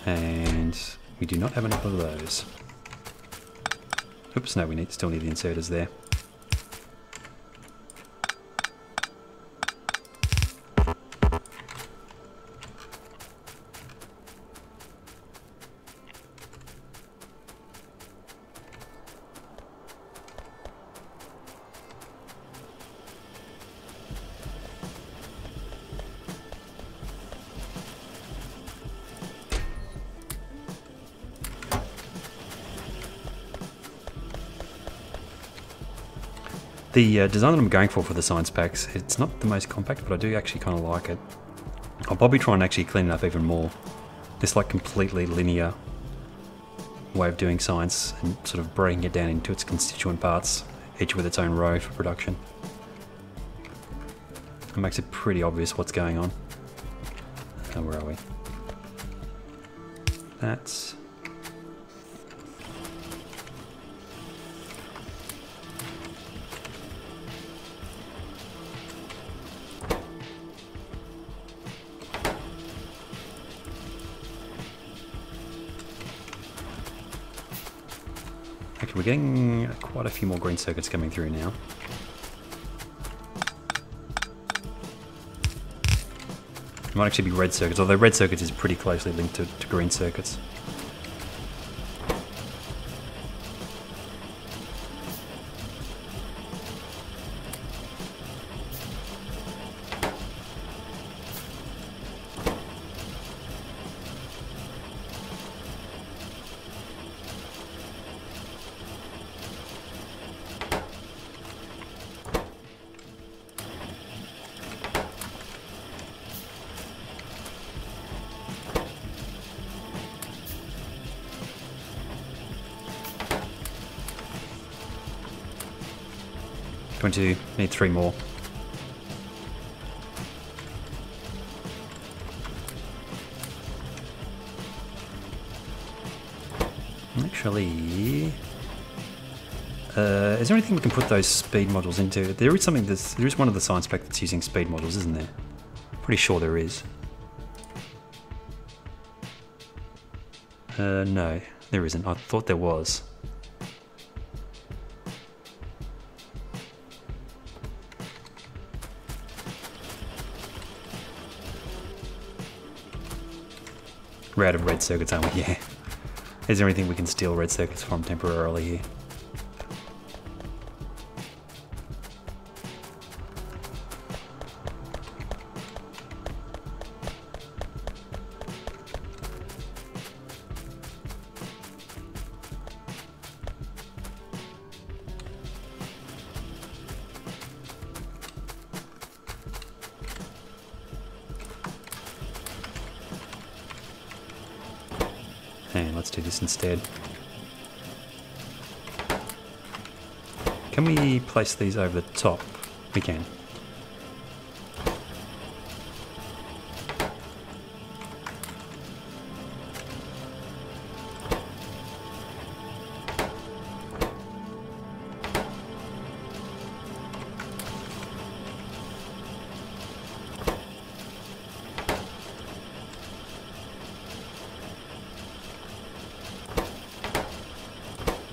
S1: And we do not have enough of those. Oops, no, we still need the inserters there. The design that I'm going for the science packs, it's not the most compact, but I do actually kind of like it. I'll probably try and actually clean it up even more. This like completely linear way of doing science and sort of breaking it down into its constituent parts, each with its own row for production. It makes it pretty obvious what's going on. Where are we? That's... Okay, we're getting quite a few more green circuits coming through now. It might actually be red circuits, although red circuits is pretty closely linked to green circuits. Going to need 3 more. Actually, is there anything we can put those speed modules into? There is something that's, there is one of the science pack that's using speed modules, isn't there? Pretty sure there is. No, there isn't. I thought there was. We're out of red circuits, aren't we? Yeah. Is there anything we can steal red circuits from temporarily here? And let's do this instead. Can we place these over the top? We can.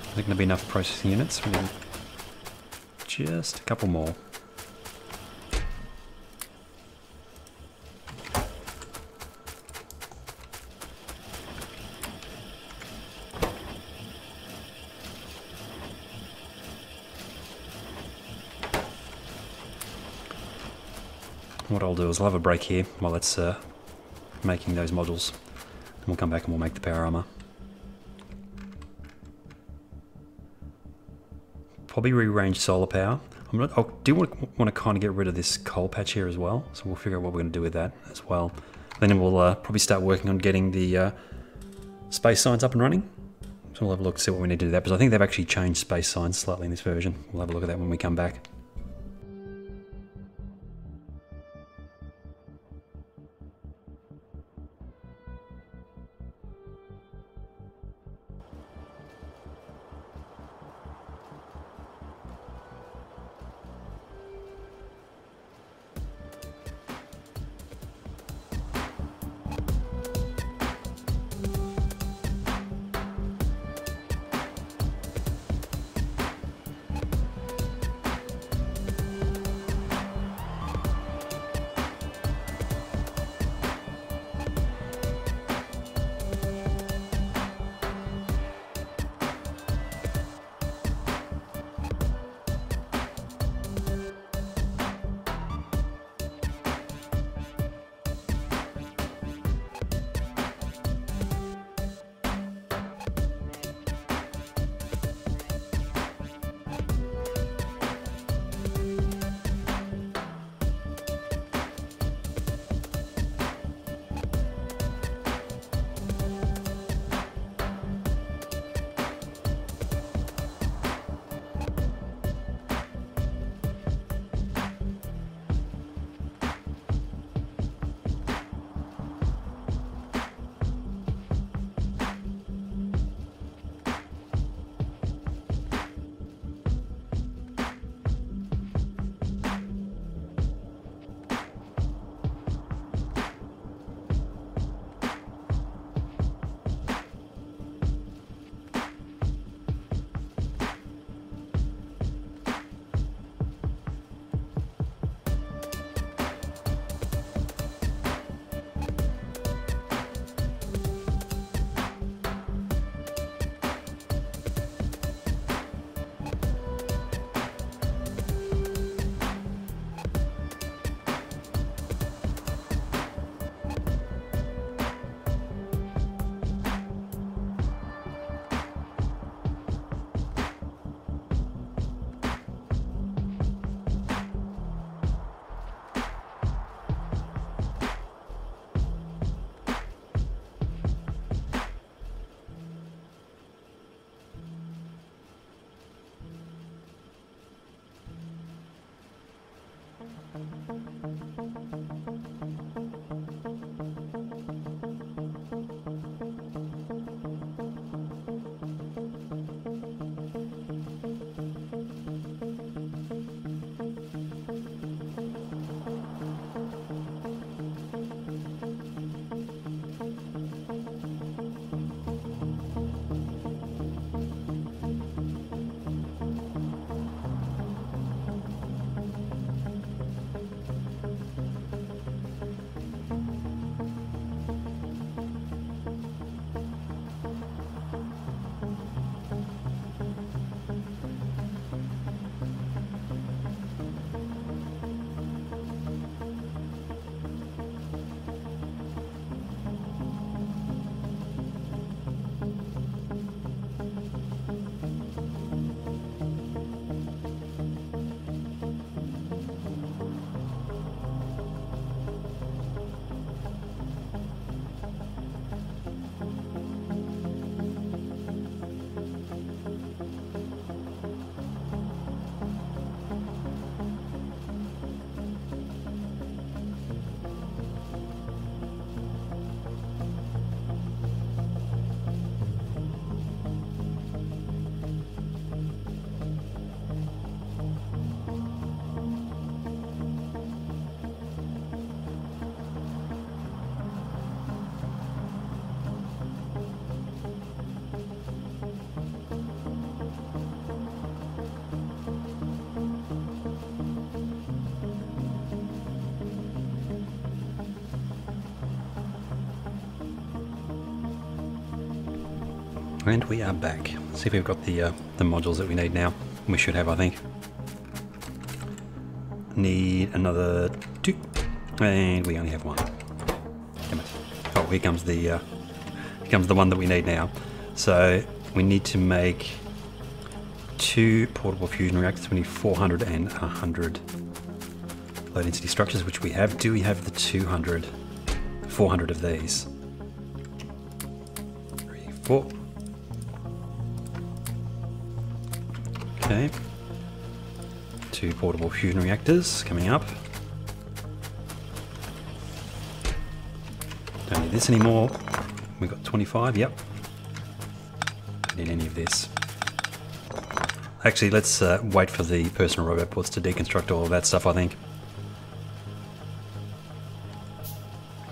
S1: I think there'll be enough processing units. We need just a couple more. What I'll do is I'll have a break here while it's making those modules, and we'll come back and we'll make the power armor. Probably rearrange solar power. I do want to kind of get rid of this coal patch here as well, so we'll figure out what we're going to do with that as well. Then we'll probably start working on getting the space science up and running. So we'll have a look to see what we need to do that, because I think they've actually changed space science slightly in this version. We'll have a look at that when we come back. And we are back. See if we've got the modules that we need now. We should have, I think. Need another 2, and we only have 1. Damn it! Oh, here comes the one that we need now. So we need to make 2 portable fusion reactors. We need 400 and 100 low density structures, which we have. Do we have the 200? 400 of these. 3, 4. Okay, 2 portable fusion reactors coming up. Don't need this anymore. We've got 25, yep. Don't need any of this. Actually, let's wait for the personal robot ports to deconstruct all of that stuff, I think.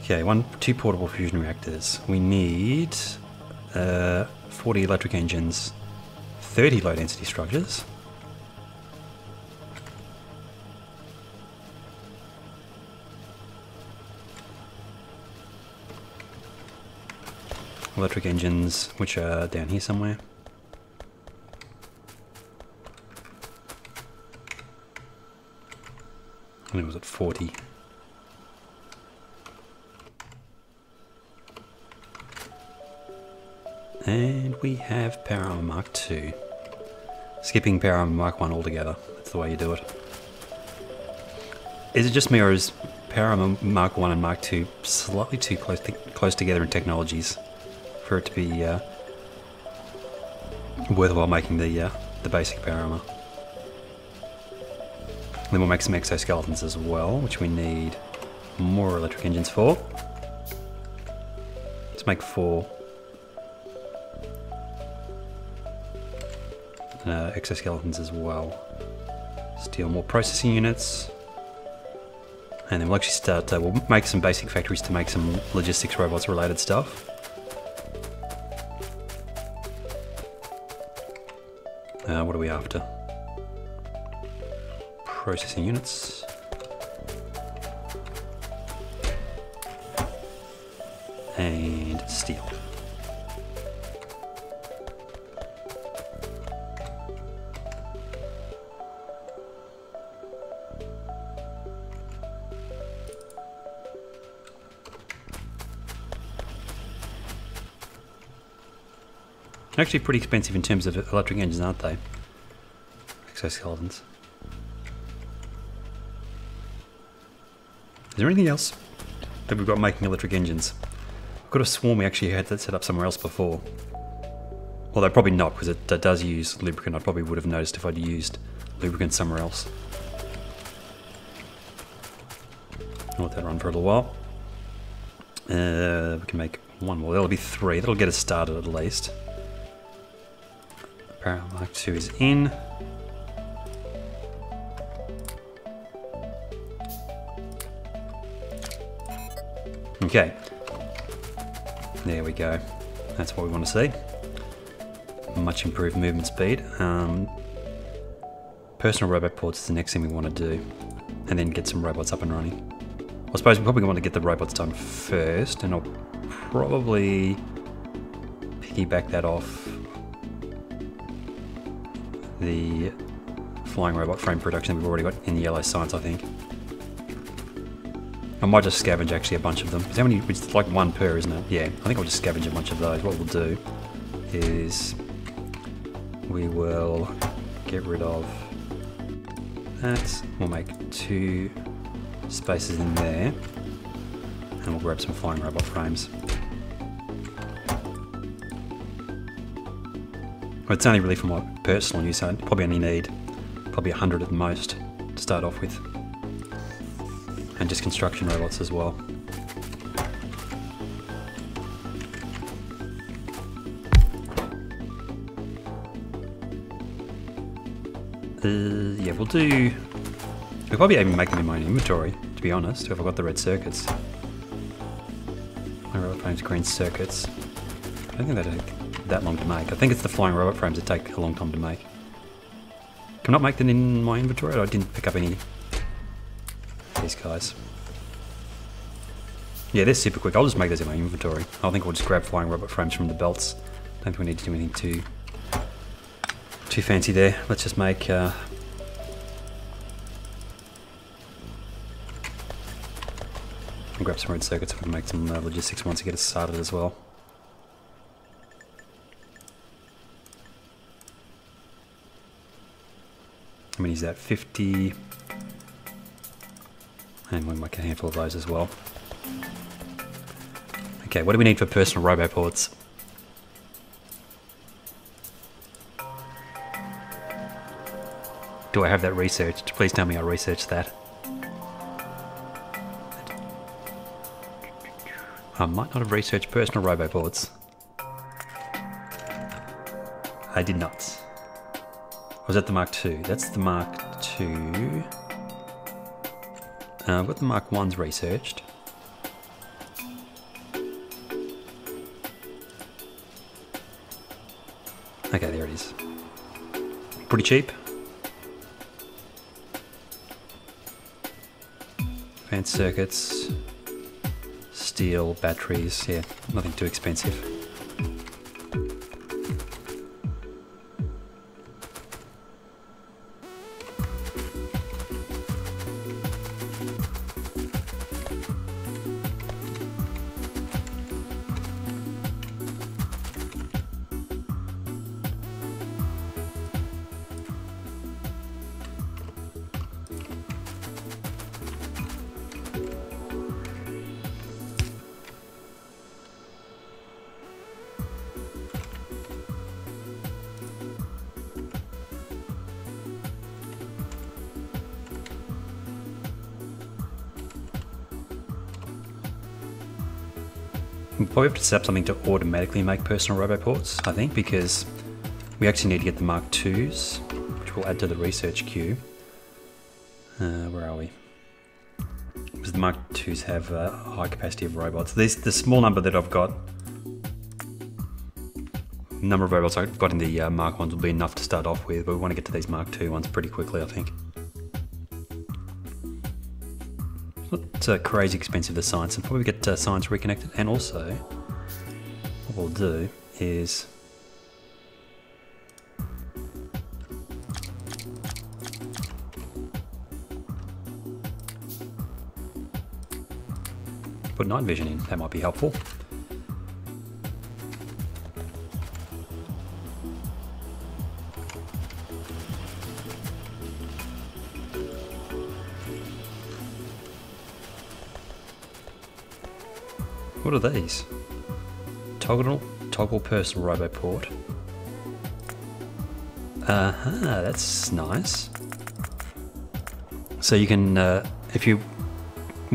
S1: Okay, 2 portable fusion reactors. We need 40 electric engines. 30 low density structures. Electric engines, which are down here somewhere. And it was at 40. And we have Power Armor Mark II. Skipping Power Armor Mark 1 altogether. That's the way you do it. Is it just me, or is Power Armor Mark 1 and Mark 2 slightly too close together in technologies for it to be worthwhile making the basic Power Armor? Then we'll make some exoskeletons as well, which we need more electric engines for. Let's make 4 exoskeletons as well. Steal more processing units. And then we'll actually start, we'll make some basic factories to make some logistics robots related stuff. What are we after? Processing units. And steel. Actually pretty expensive in terms of electric engines, aren't they? Exoskeletons. Is there anything else that we've got making electric engines? I've got a swarm we actually had that set up somewhere else before. Although probably not, because it does use lubricant. I probably would have noticed if I'd used lubricant somewhere else. I'll let that run for a little while. We can make one more. That'll be 3. That'll get us started at least. Apparently Mark 2 is in. Okay. There we go. That's what we want to see. Much improved movement speed. Personal robot ports is the next thing we want to do. And then get some robots up and running. I suppose we probably want to get the robots done first, and I'll probably piggyback that off the flying robot frame production that we've already got in the yellow science, I think. I might just scavenge actually a bunch of them. How many? It's like 1 per, isn't it? Yeah, I think I'll just scavenge a bunch of those. What we'll do is we will get rid of that. We'll make 2 spaces in there, and we'll grab some flying robot frames. Well, it's only really for my personal use. I probably only need 100 at the most to start off with, and just construction robots as well. Yeah, we'll probably even make them in my own inventory, to be honest, if I've got the red circuits. My robot frames, green circuits. I don't think they take that long to make. I think it's the flying robot frames that take a long time to make. Can I not make them in my inventory? I didn't pick up any of these guys. Yeah, they're super quick. I'll just make those in my inventory. I think we'll just grab flying robot frames from the belts. Don't think we need to do anything too fancy there. Let's just make and grab some red circuits so we can make some logistics once to get us started as well. How many is that? 50. And we'll make a handful of those as well. Okay, what do we need for personal robo ports? Do I have that researched? Please tell me I researched that. I might not have researched personal robo ports. I did not. Was that the Mark II? That's the Mark II. I've got the Mark 1s researched. Okay, there it is. Pretty cheap. Advanced circuits, steel, batteries, yeah, nothing too expensive. We'll probably have to set up something to automatically make personal robo ports, I think, because we actually need to get the Mark IIs, which we'll add to the research queue. Where are we? Because the Mark IIs have a high capacity of robots. The small number that I've got, number of robots I've got in the Mark 1s will be enough to start off with, but we want to get to these Mark II ones pretty quickly, I think. It's crazy expensive, the science, and probably get science reconnected. And also, what we'll do is put night vision in. That might be helpful. What are these? Toggle personal robo port. That's nice. So you can, if you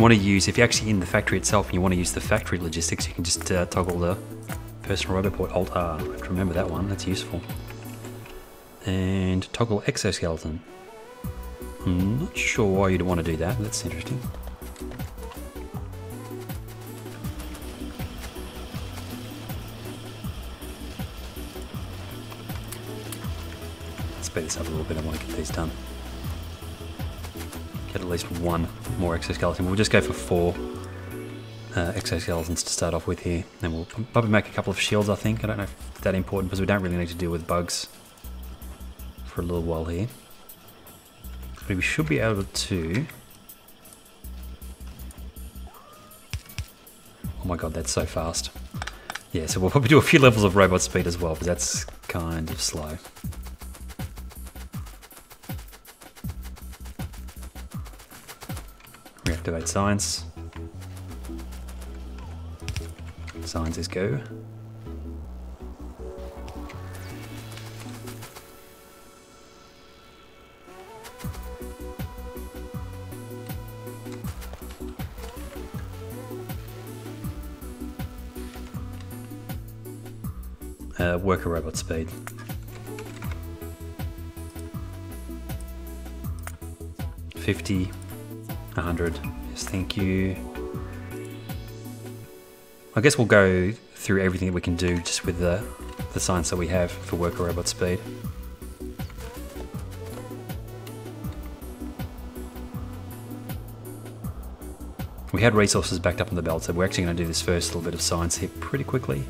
S1: want to use, if you're actually in the factory itself and you want to use the factory logistics, you can just toggle the personal robot port, Alt R. I have to remember that one, that's useful. And toggle exoskeleton. I'm not sure why you'd want to do that, but that's interesting. Speed this up a little bit, I want to get these done. Get at least one more exoskeleton. We'll just go for 4 exoskeletons to start off with here. Then we'll probably make a couple of shields, I think. I don't know if it's that important because we don't really need to deal with bugs for a little while here. But we should be able to... Oh my god, that's so fast. Yeah, so we'll probably do a few levels of robot speed as well, because that's kind of slow. Reactivate science. Science is go. Worker robot speed. $50, 100. Yes, thank you. I guess we'll go through everything that we can do just with the science that we have for worker robot speed. We had resources backed up in the belt, so we're actually going to do this first little bit of science here pretty quickly.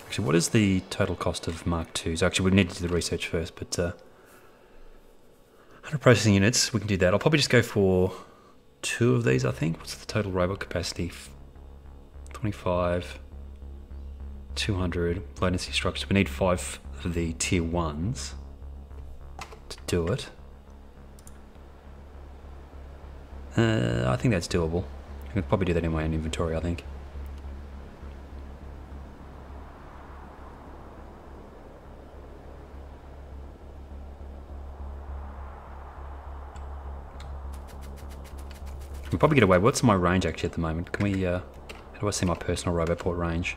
S1: Actually, what is the total cost of Mark II? So actually we need to do the research first, but 100 processing units, we can do that. I'll probably just go for 2 of these, I think. What's the total robot capacity? 25, 200, latency structures. We need 5 of the tier 1s to do it. I think that's doable. I could probably do that in my own inventory, I think. We'll probably get away. What's my range actually at the moment? Can we, how do I see my personal robot port range?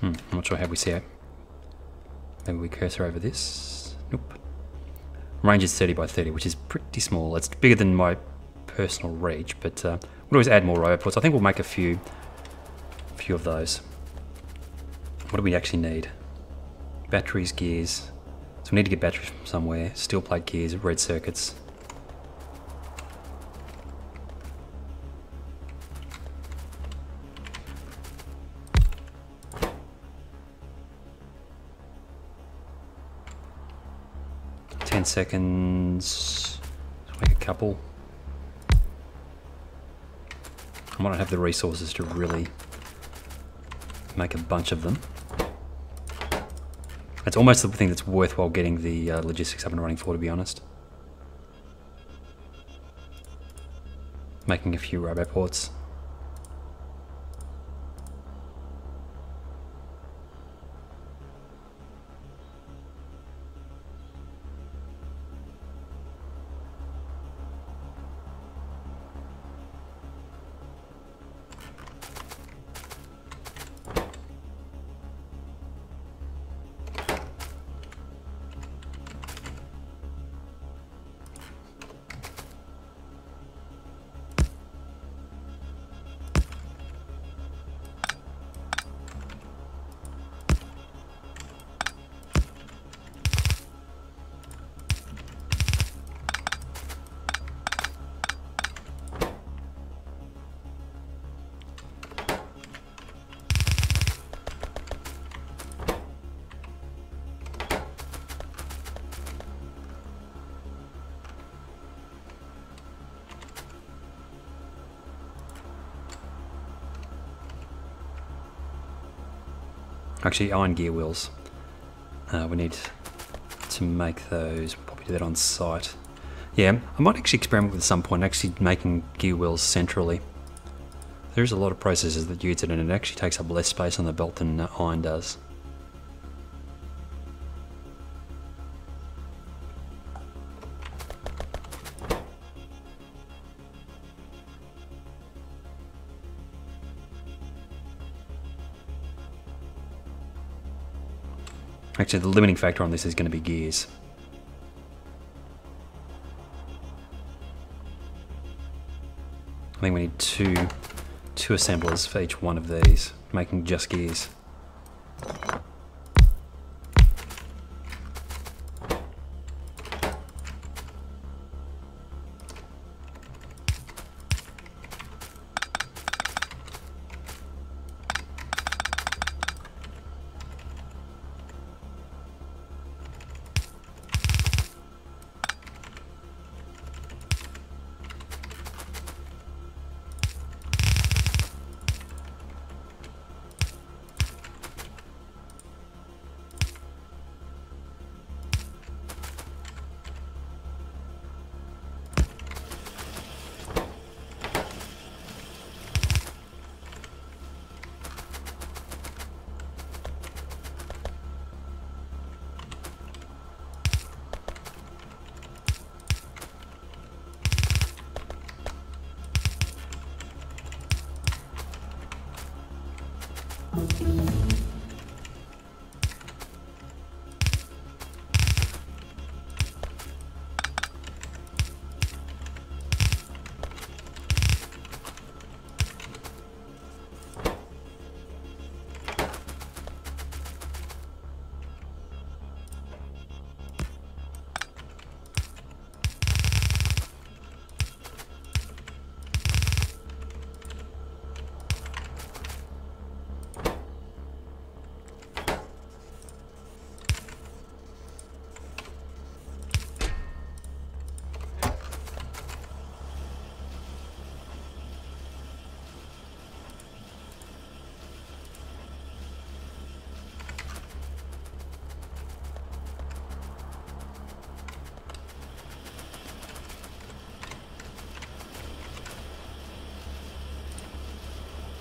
S1: I'm not sure how we see it. Maybe we cursor over this. Nope. Range is 30 by 30, which is pretty small. It's bigger than my personal reach, but we'll always add more robot ports. I think we'll make a few of those. What do we actually need? Batteries, gears. So we need to get batteries from somewhere. Steel plate gears, red circuits. Seconds. Let's make a couple. I might not have the resources to really make a bunch of them. It's almost the thing that's worthwhile getting the logistics up and running for, to be honest. Making a few robot ports. Actually, iron gear wheels. We need to make those. We'll probably do that on site. Yeah, I might actually experiment with at some point, actually making gear wheels centrally. There's a lot of processes that use it, and it actually takes up less space on the belt than iron does. Actually, the limiting factor on this is going to be gears. I think we need two assemblers for each one of these, making just gears.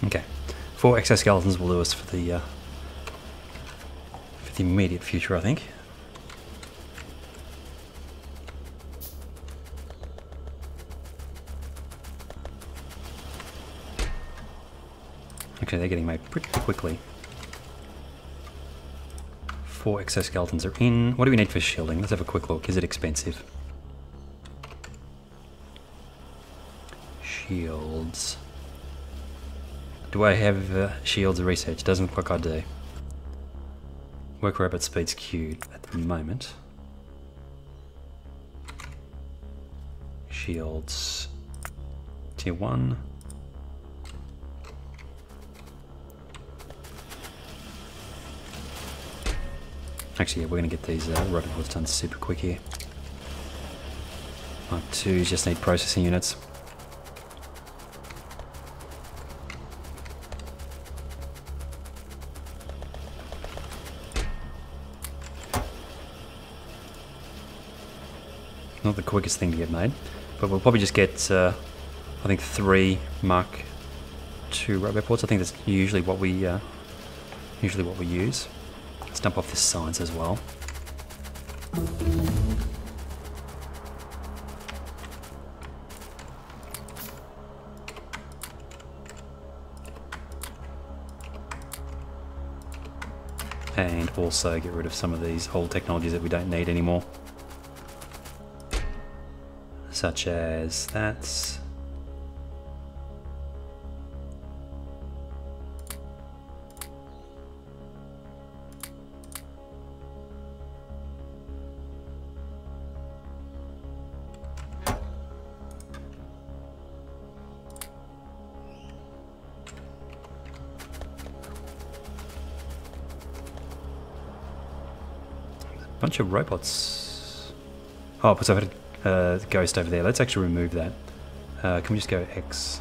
S1: Okay, 4 exoskeletons will do us for the immediate future, I think. Actually, they're getting made pretty quickly. 4 exoskeletons are in. What do we need for shielding? Let's have a quick look. Is it expensive? Shields. Do I have shields research? Doesn't look like I do. Work rapid speed's queued at the moment. Shields. Tier 1. Actually, yeah, we're going to get these rapid bullets done super quick here. Mark 2s just need processing units. Not the quickest thing to get made, but we'll probably just get, I think, 3 Mark II robot ports. I think that's usually what we use. Let's dump off this science as well. And also get rid of some of these old technologies that we don't need anymore. Such as that. Bunch of robots. Oh, so I've had ghost over there. Let's actually remove that. Can we just go X?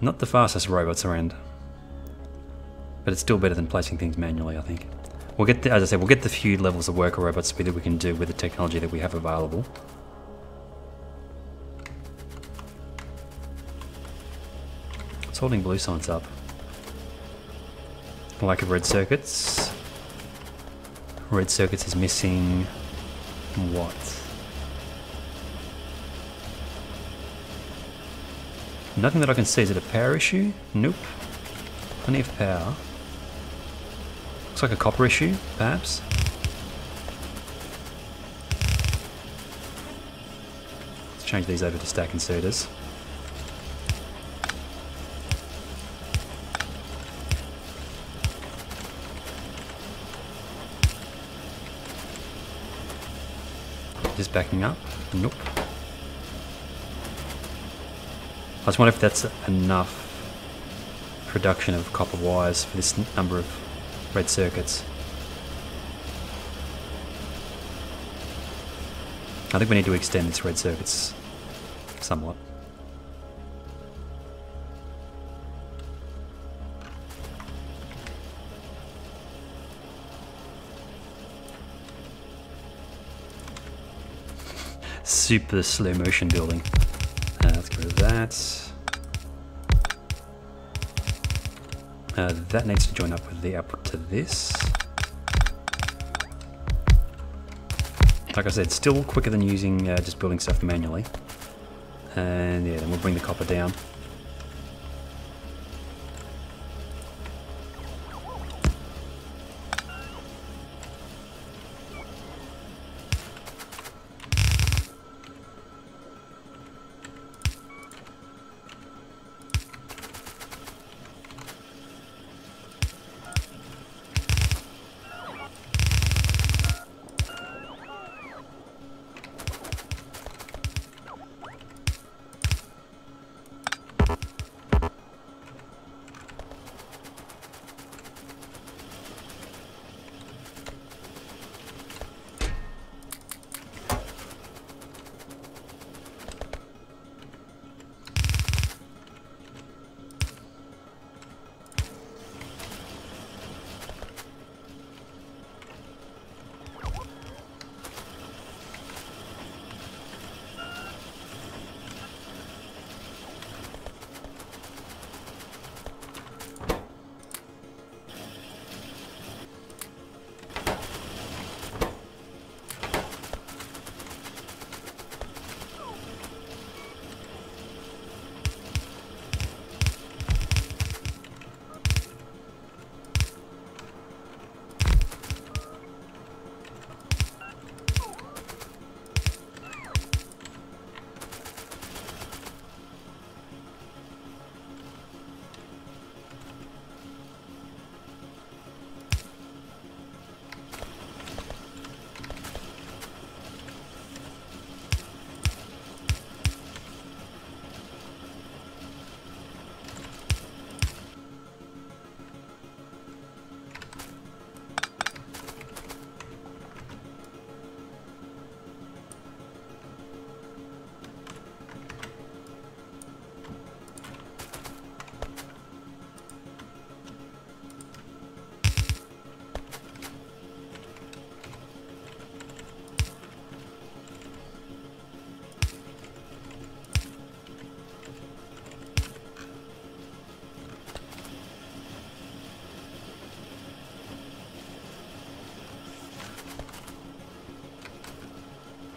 S1: Not the fastest robots around, but it's still better than placing things manually, I think. We'll get, as I said, we'll get the few levels of worker robot speed that we can do with the technology that we have available. It's holding blue signs up. Lack of red circuits. Red circuits is missing what? Nothing that I can see. Is it a power issue? Nope. Plenty of power. Looks like a copper issue, perhaps. Let's change these over to stack inserters. Just backing up. Nope. I just wonder if that's enough production of copper wires for this number of red circuits. I think we need to extend these red circuits somewhat. Super slow motion building. Let's get rid of that. That needs to join up with the output to this. Like I said, still quicker than using just building stuff manually. And yeah, then we'll bring the copper down.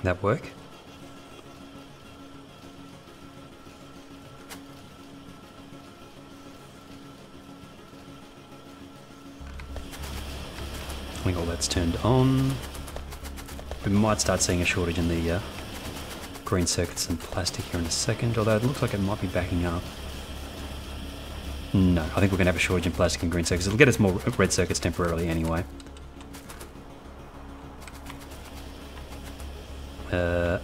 S1: That work? I think all that's turned on. We might start seeing a shortage in the green circuits and plastic here in a second, although it looks like it might be backing up. No, I think we're going to have a shortage in plastic and green circuits. It'll get us more red circuits temporarily anyway.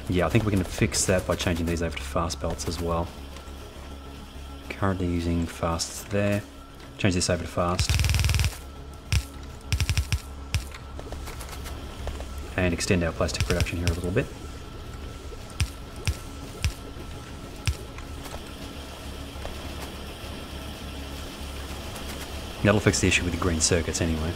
S1: Yeah, I think we can fix that by changing these over to fast belts as well. Currently using fasts there. Change this over to fast. And extend our plastic production here a little bit. That'll fix the issue with the green circuits anyway.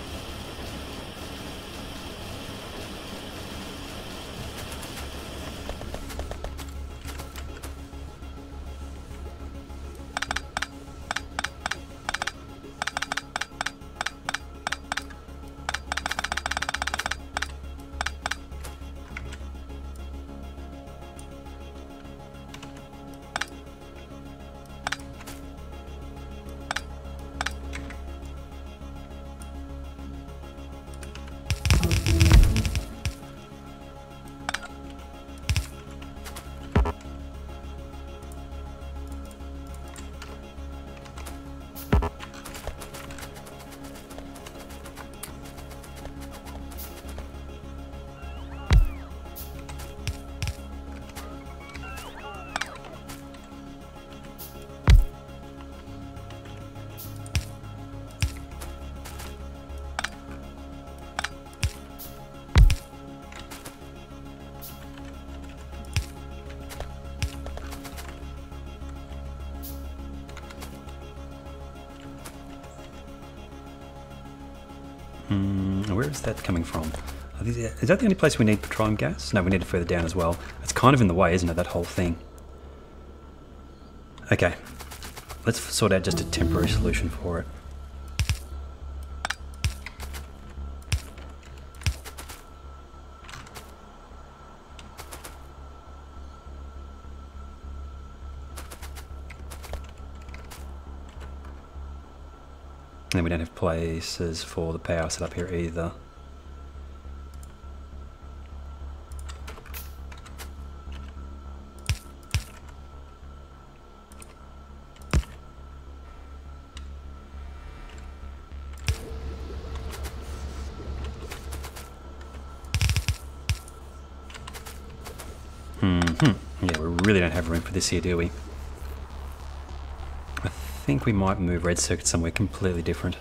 S1: Where is that coming from? Is that the only place we need petroleum gas? No, we need it further down as well. It's kind of in the way, isn't it, that whole thing? Okay, let's sort out just a temporary solution for it. And we don't have places for the power set up here either. Yeah, we really don't have room for this here, do we? I think we might move red circuit somewhere completely different.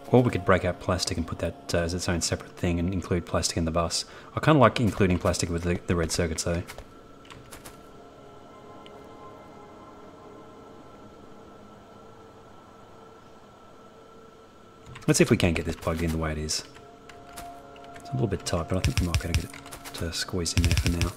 S1: Or we could break out plastic and put that as its own separate thing and include plastic in the bus. I kind of like including plastic with the red circuits though. Let's see if we can get this plugged in the way it is. It's a little bit tight, but I think we might be able to get it squeezed in there for now.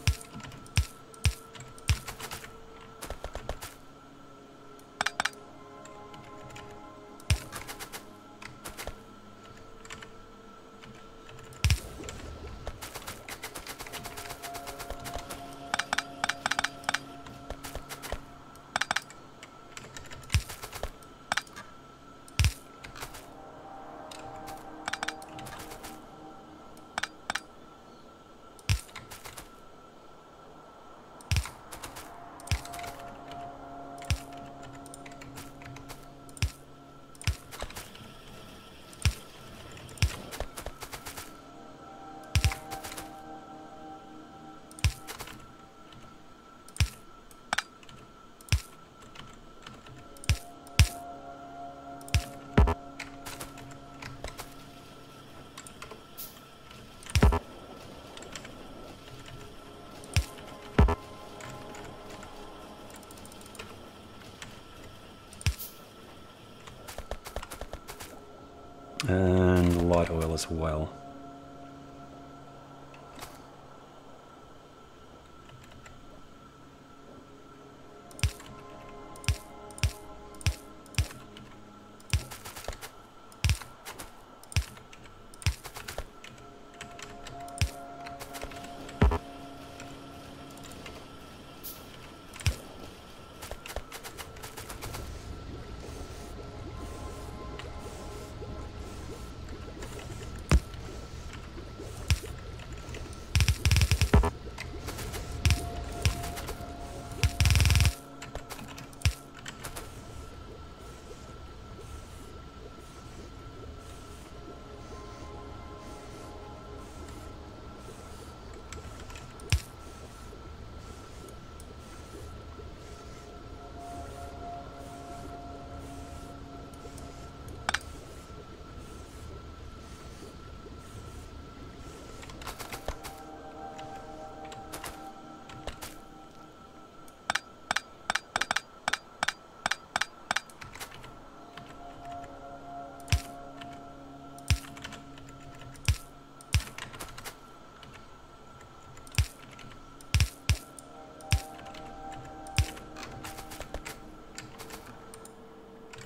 S1: And light oil as well.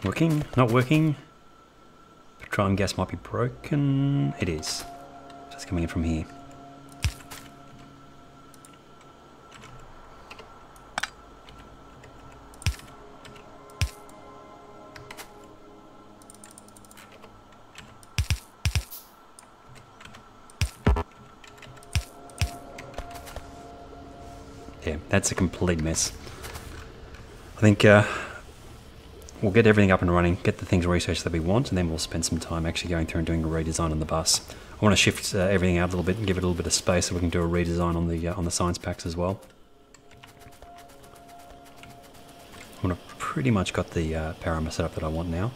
S1: Working? Not working? Petroleum gas might be broken. It is. So it's coming in from here. Yeah, that's a complete mess. I think we'll get everything up and running, get the things researched that we want, and then we'll spend some time actually going through and doing a redesign on the bus. I want to shift everything out a little bit and give it a little bit of space so we can do a redesign on the science packs as well. I want to pretty much got the parameter set up that I want now.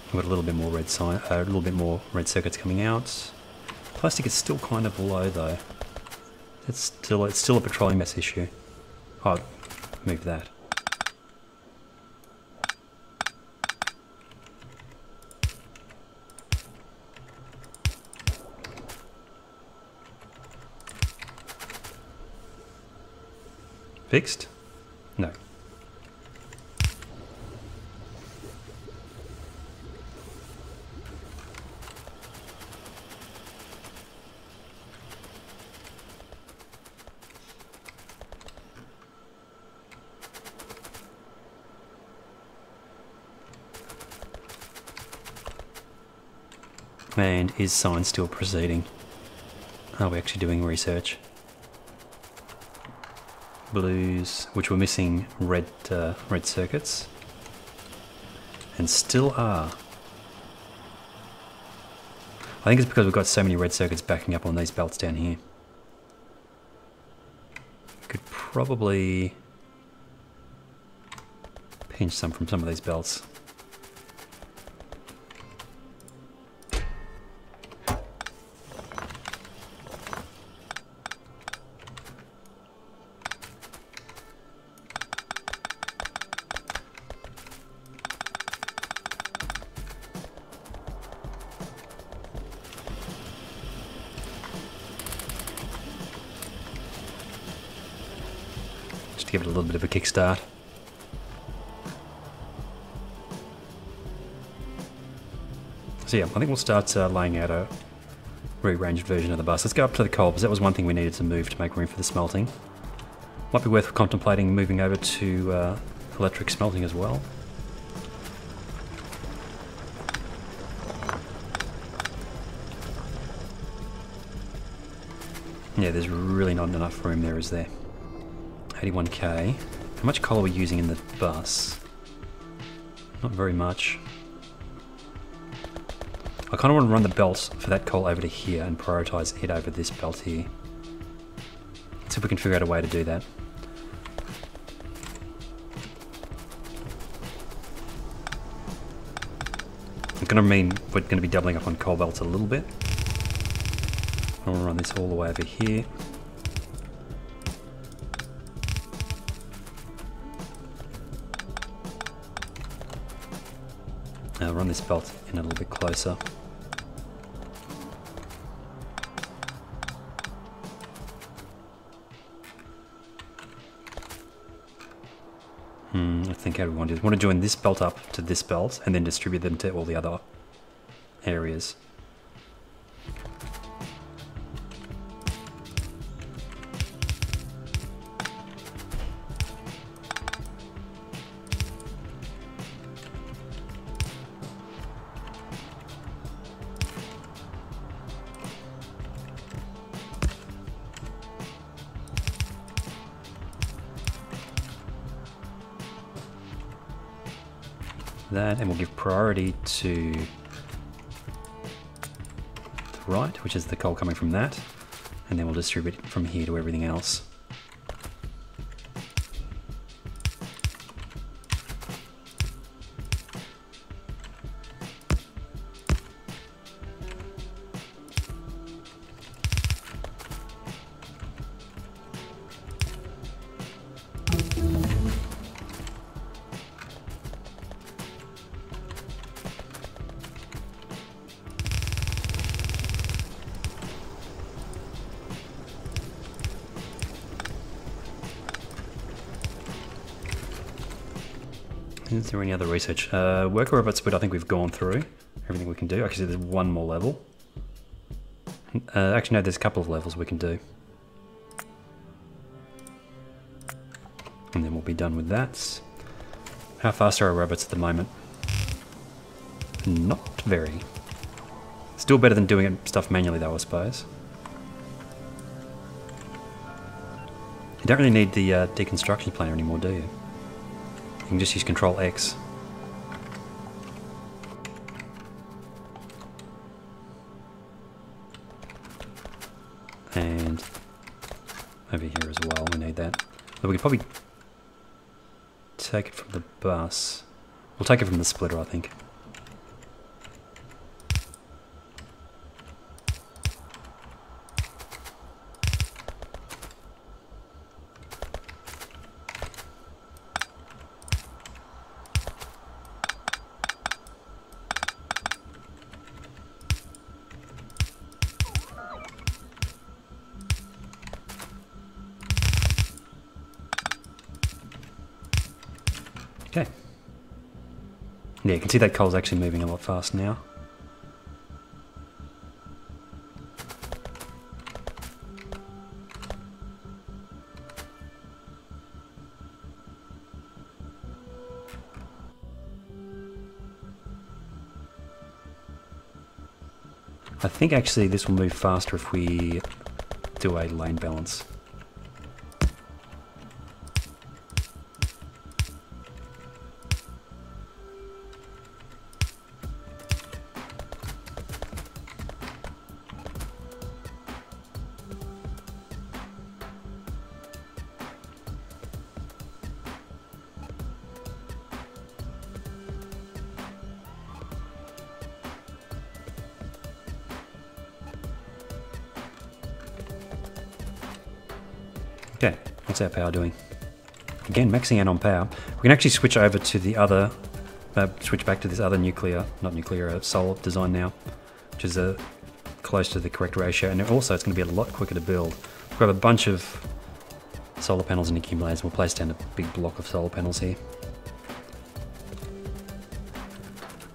S1: We've got a little bit more red circuits coming out. Plastic is still kind of low though. It's still a petroleum mess issue. Oh, move that. Fixed? No. And is science still proceeding? Are we actually doing research? Blues, which were missing red circuits, and still are. I think it's because we've got so many red circuits backing up on these belts down here. Could probably pinch some from some of these belts. To give it a little bit of a kickstart. So yeah, I think we'll start laying out a rearranged version of the bus. Let's go up to the coal, because that was one thing we needed to move to make room for the smelting. Might be worth contemplating moving over to electric smelting as well. Yeah, there's really not enough room there, is there? 81k. How much coal are we using in the bus? Not very much. I kind of want to run the belt for that coal over to here and prioritise it over this belt here. Let's see if we can figure out a way to do that. It's going to mean we're going to be doubling up on coal belts a little bit. I want to run this all the way over here. Run this belt in a little bit closer. I think how we want to do. We want to join this belt up to this belt and then distribute them to all the other areas. That, and we'll give priority to the right, which is the coal coming from that, and then we'll distribute it from here to everything else. Is there any other research? Worker robot split, I think we've gone through everything we can do. Actually, there's one more level. Actually, no, there's a couple of levels we can do. And then we'll be done with that. How fast are our robots at the moment? Not very. Still better than doing stuff manually though, I suppose. You don't really need the deconstruction planer anymore, do you? You can just use Control X. And over here as well, we need that. But we could probably take it from the bus. We'll take it from the splitter, I think. Okay. Yeah, you can see that coal's actually moving a lot faster now. I think actually this will move faster if we do a lane balance. Okay, what's our power doing? Again, maxing out on power. We can actually switch over to the other, switch back to this other solar design now, which is close to the correct ratio, and also it's going to be a lot quicker to build. We've got a bunch of solar panels and accumulators. We'll place down a big block of solar panels here.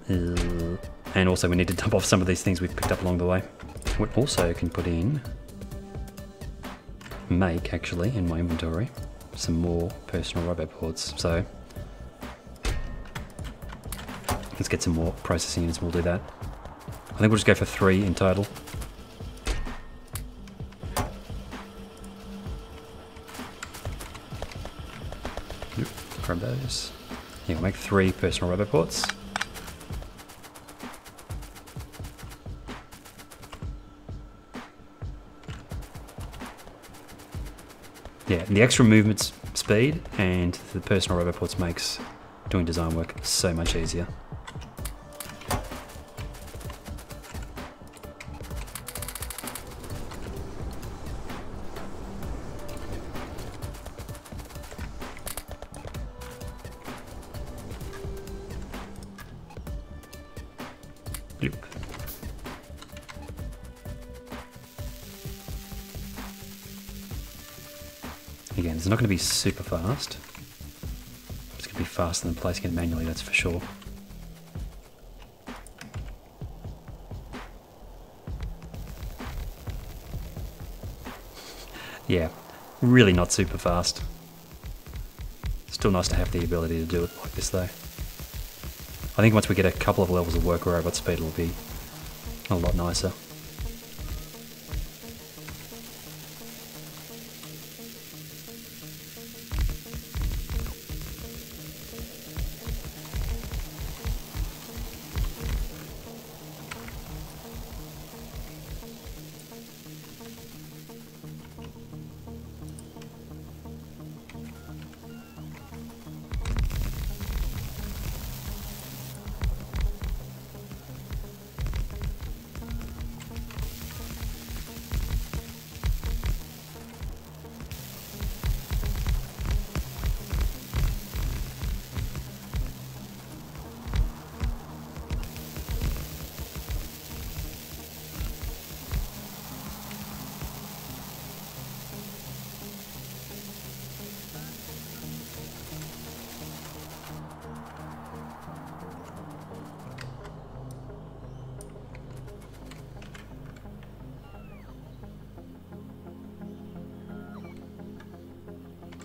S1: And also we need to dump off some of these things we've picked up along the way. We also can put in, make actually in my inventory, some more personal robot boards. So let's get some more processing units and we'll do that. I think we'll just go for 3 in total. Grab those. Yeah, we'll make 3 personal robot boards. Yeah, and the extra movement speed and the personal robot ports makes doing design work so much easier. Bloop. Again, it's not going to be super fast. It's going to be faster than placing it manually, that's for sure. Yeah, really not super fast. Still nice to have the ability to do it like this though. I think once we get a couple of levels of worker robot speed, it'll be a lot nicer.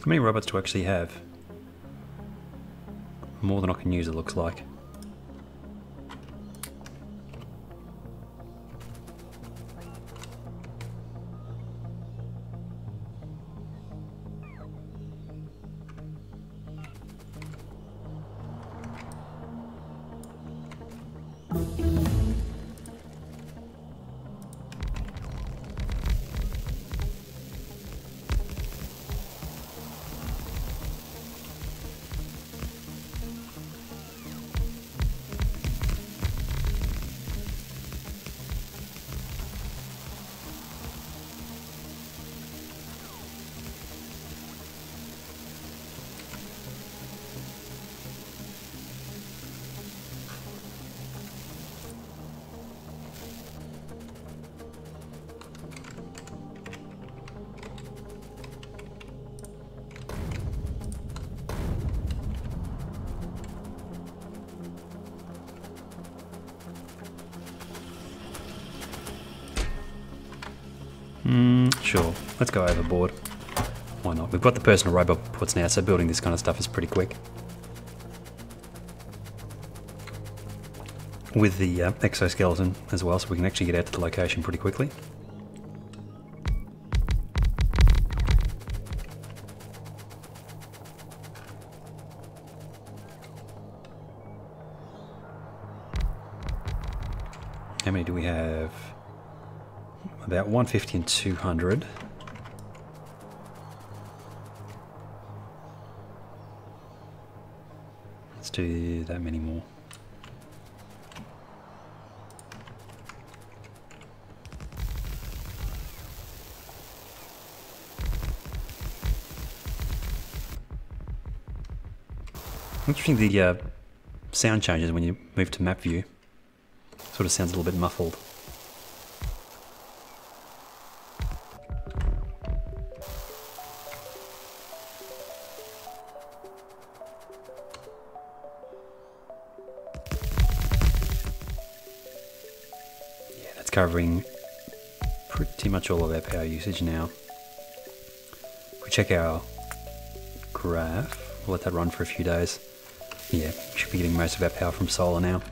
S1: How many robots do I actually have? More than I can use, it looks like. Sure, let's go overboard. Why not? We've got the personal robot ports now, so building this kind of stuff is pretty quick. With the exoskeleton as well, so we can actually get out to the location pretty quickly. How many do we have? About 150 and 200. Let's do that many more. Interesting, the sound changes when you move to map view. Sort of sounds a little bit muffled. Covering pretty much all of our power usage now. If we check our graph, we'll let that run for a few days. Yeah, we should be getting most of our power from solar now.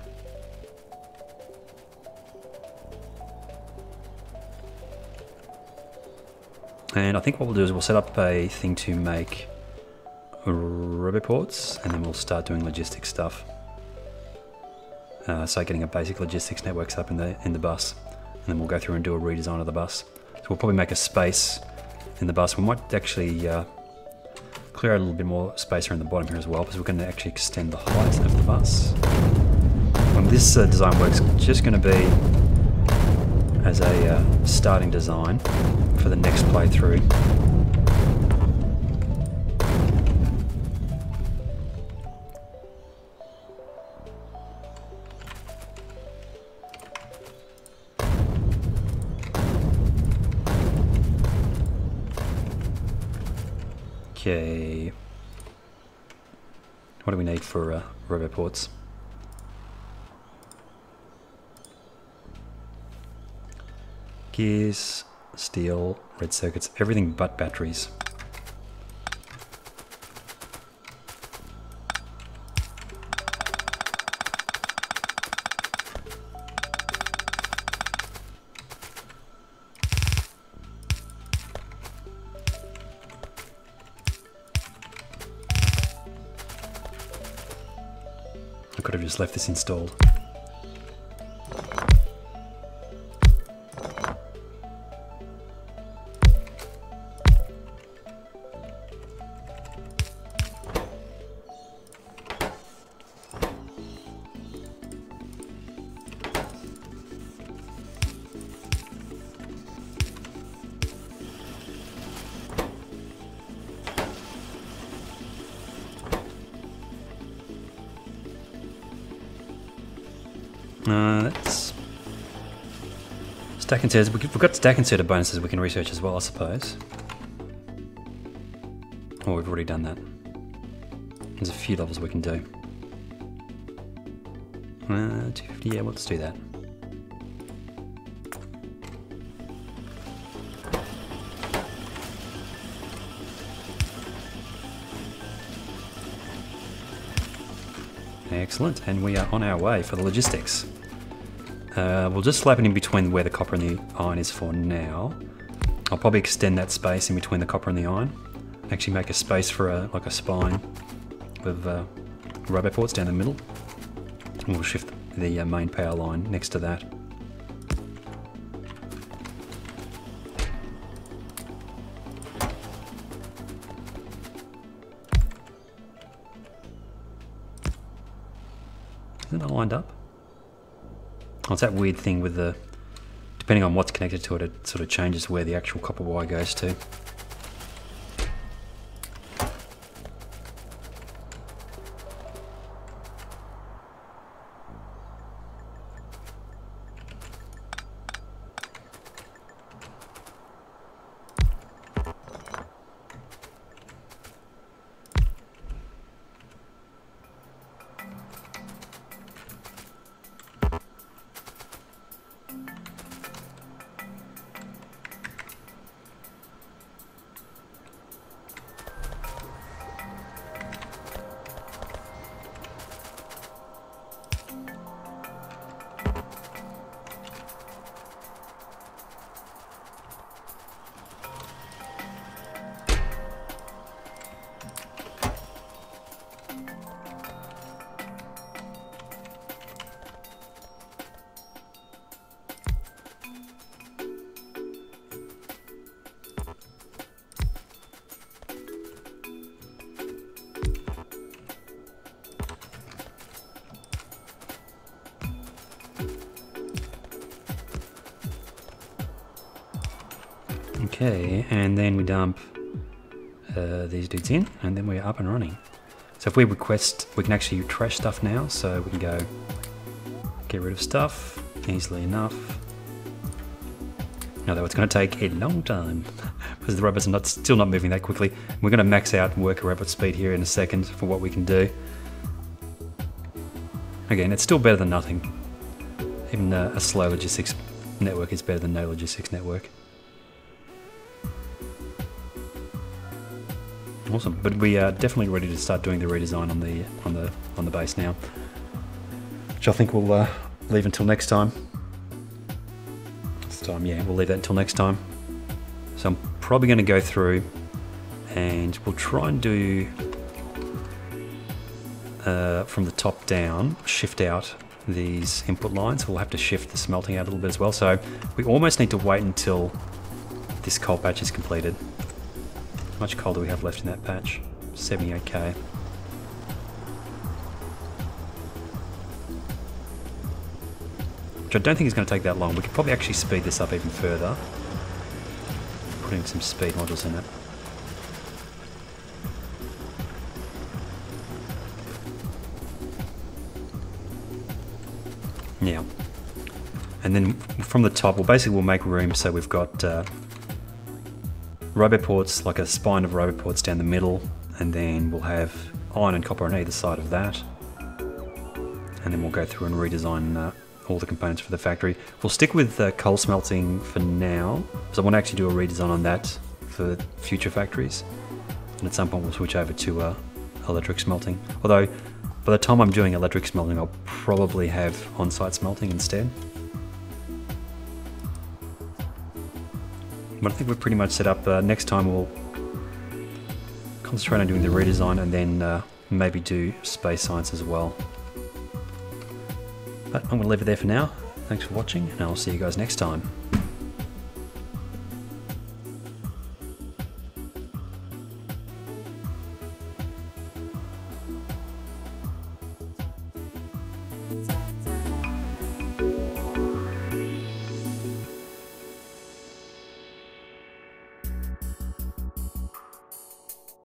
S1: And I think what we'll do is we'll set up a thing to make roboports, and then we'll start doing logistics stuff. So getting a basic logistics network set up in the bus. And then we'll go through and do a redesign of the bus. So we'll probably make a space in the bus. We might actually clear out a little bit more space around the bottom here as well, because we're going to actually extend the height of the bus. And this design work's just going to be as a starting design for the next playthrough. Okay, what do we need for roboports? Gears, steel, red circuits, everything but batteries. I could have just left this installed. Let's stack inserters. We've got stack inserter bonuses we can research as well, I suppose. Oh, we've already done that. There's a few levels we can do. 250, yeah, let's do that. Excellent, and we are on our way for the logistics. We'll just slap it in between where the copper and the iron is for now. I'll probably extend that space in between the copper and the iron. Actually make a space for like a spine with robo ports down the middle. And we'll shift the main power line next to that. Isn't it lined up? Oh, it's that weird thing with the, depending on what's connected to it, it sort of changes where the actual copper wire goes to. Okay, and then we dump these dudes in, and then we're up and running. So if we request, we can actually trash stuff now, so we can go get rid of stuff easily enough. Although it's going to take a long time, because the robots are still not moving that quickly. We're going to max out worker robot speed here in a second for what we can do. Again, it's still better than nothing. Even a slow logistics network is better than no logistics network. Awesome, but we are definitely ready to start doing the redesign on the base now, which I think we'll leave until next time. Yeah, we'll leave that until next time. So I'm probably going to go through and we'll try and do from the top down, shift out these input lines. We'll have to shift the smelting out a little bit as well. So we almost need to wait until this coal patch is completed. How much coal do we have left in that patch? 78k. Which I don't think is going to take that long. We could probably actually speed this up even further. Putting some speed modules in it. Yeah. And then from the top, we'll make room so we've got roboports, like a spine of roboports down the middle, and then we'll have iron and copper on either side of that. And then we'll go through and redesign all the components for the factory. We'll stick with coal smelting for now, because I want to actually do a redesign on that for future factories. And at some point we'll switch over to electric smelting. Although, by the time I'm doing electric smelting, I'll probably have on-site smelting instead. But I think we're pretty much set up. Next time we'll concentrate on doing the redesign and then maybe do space science as well. But I'm going to leave it there for now. Thanks for watching, and I'll see you guys next time.
S2: Bye.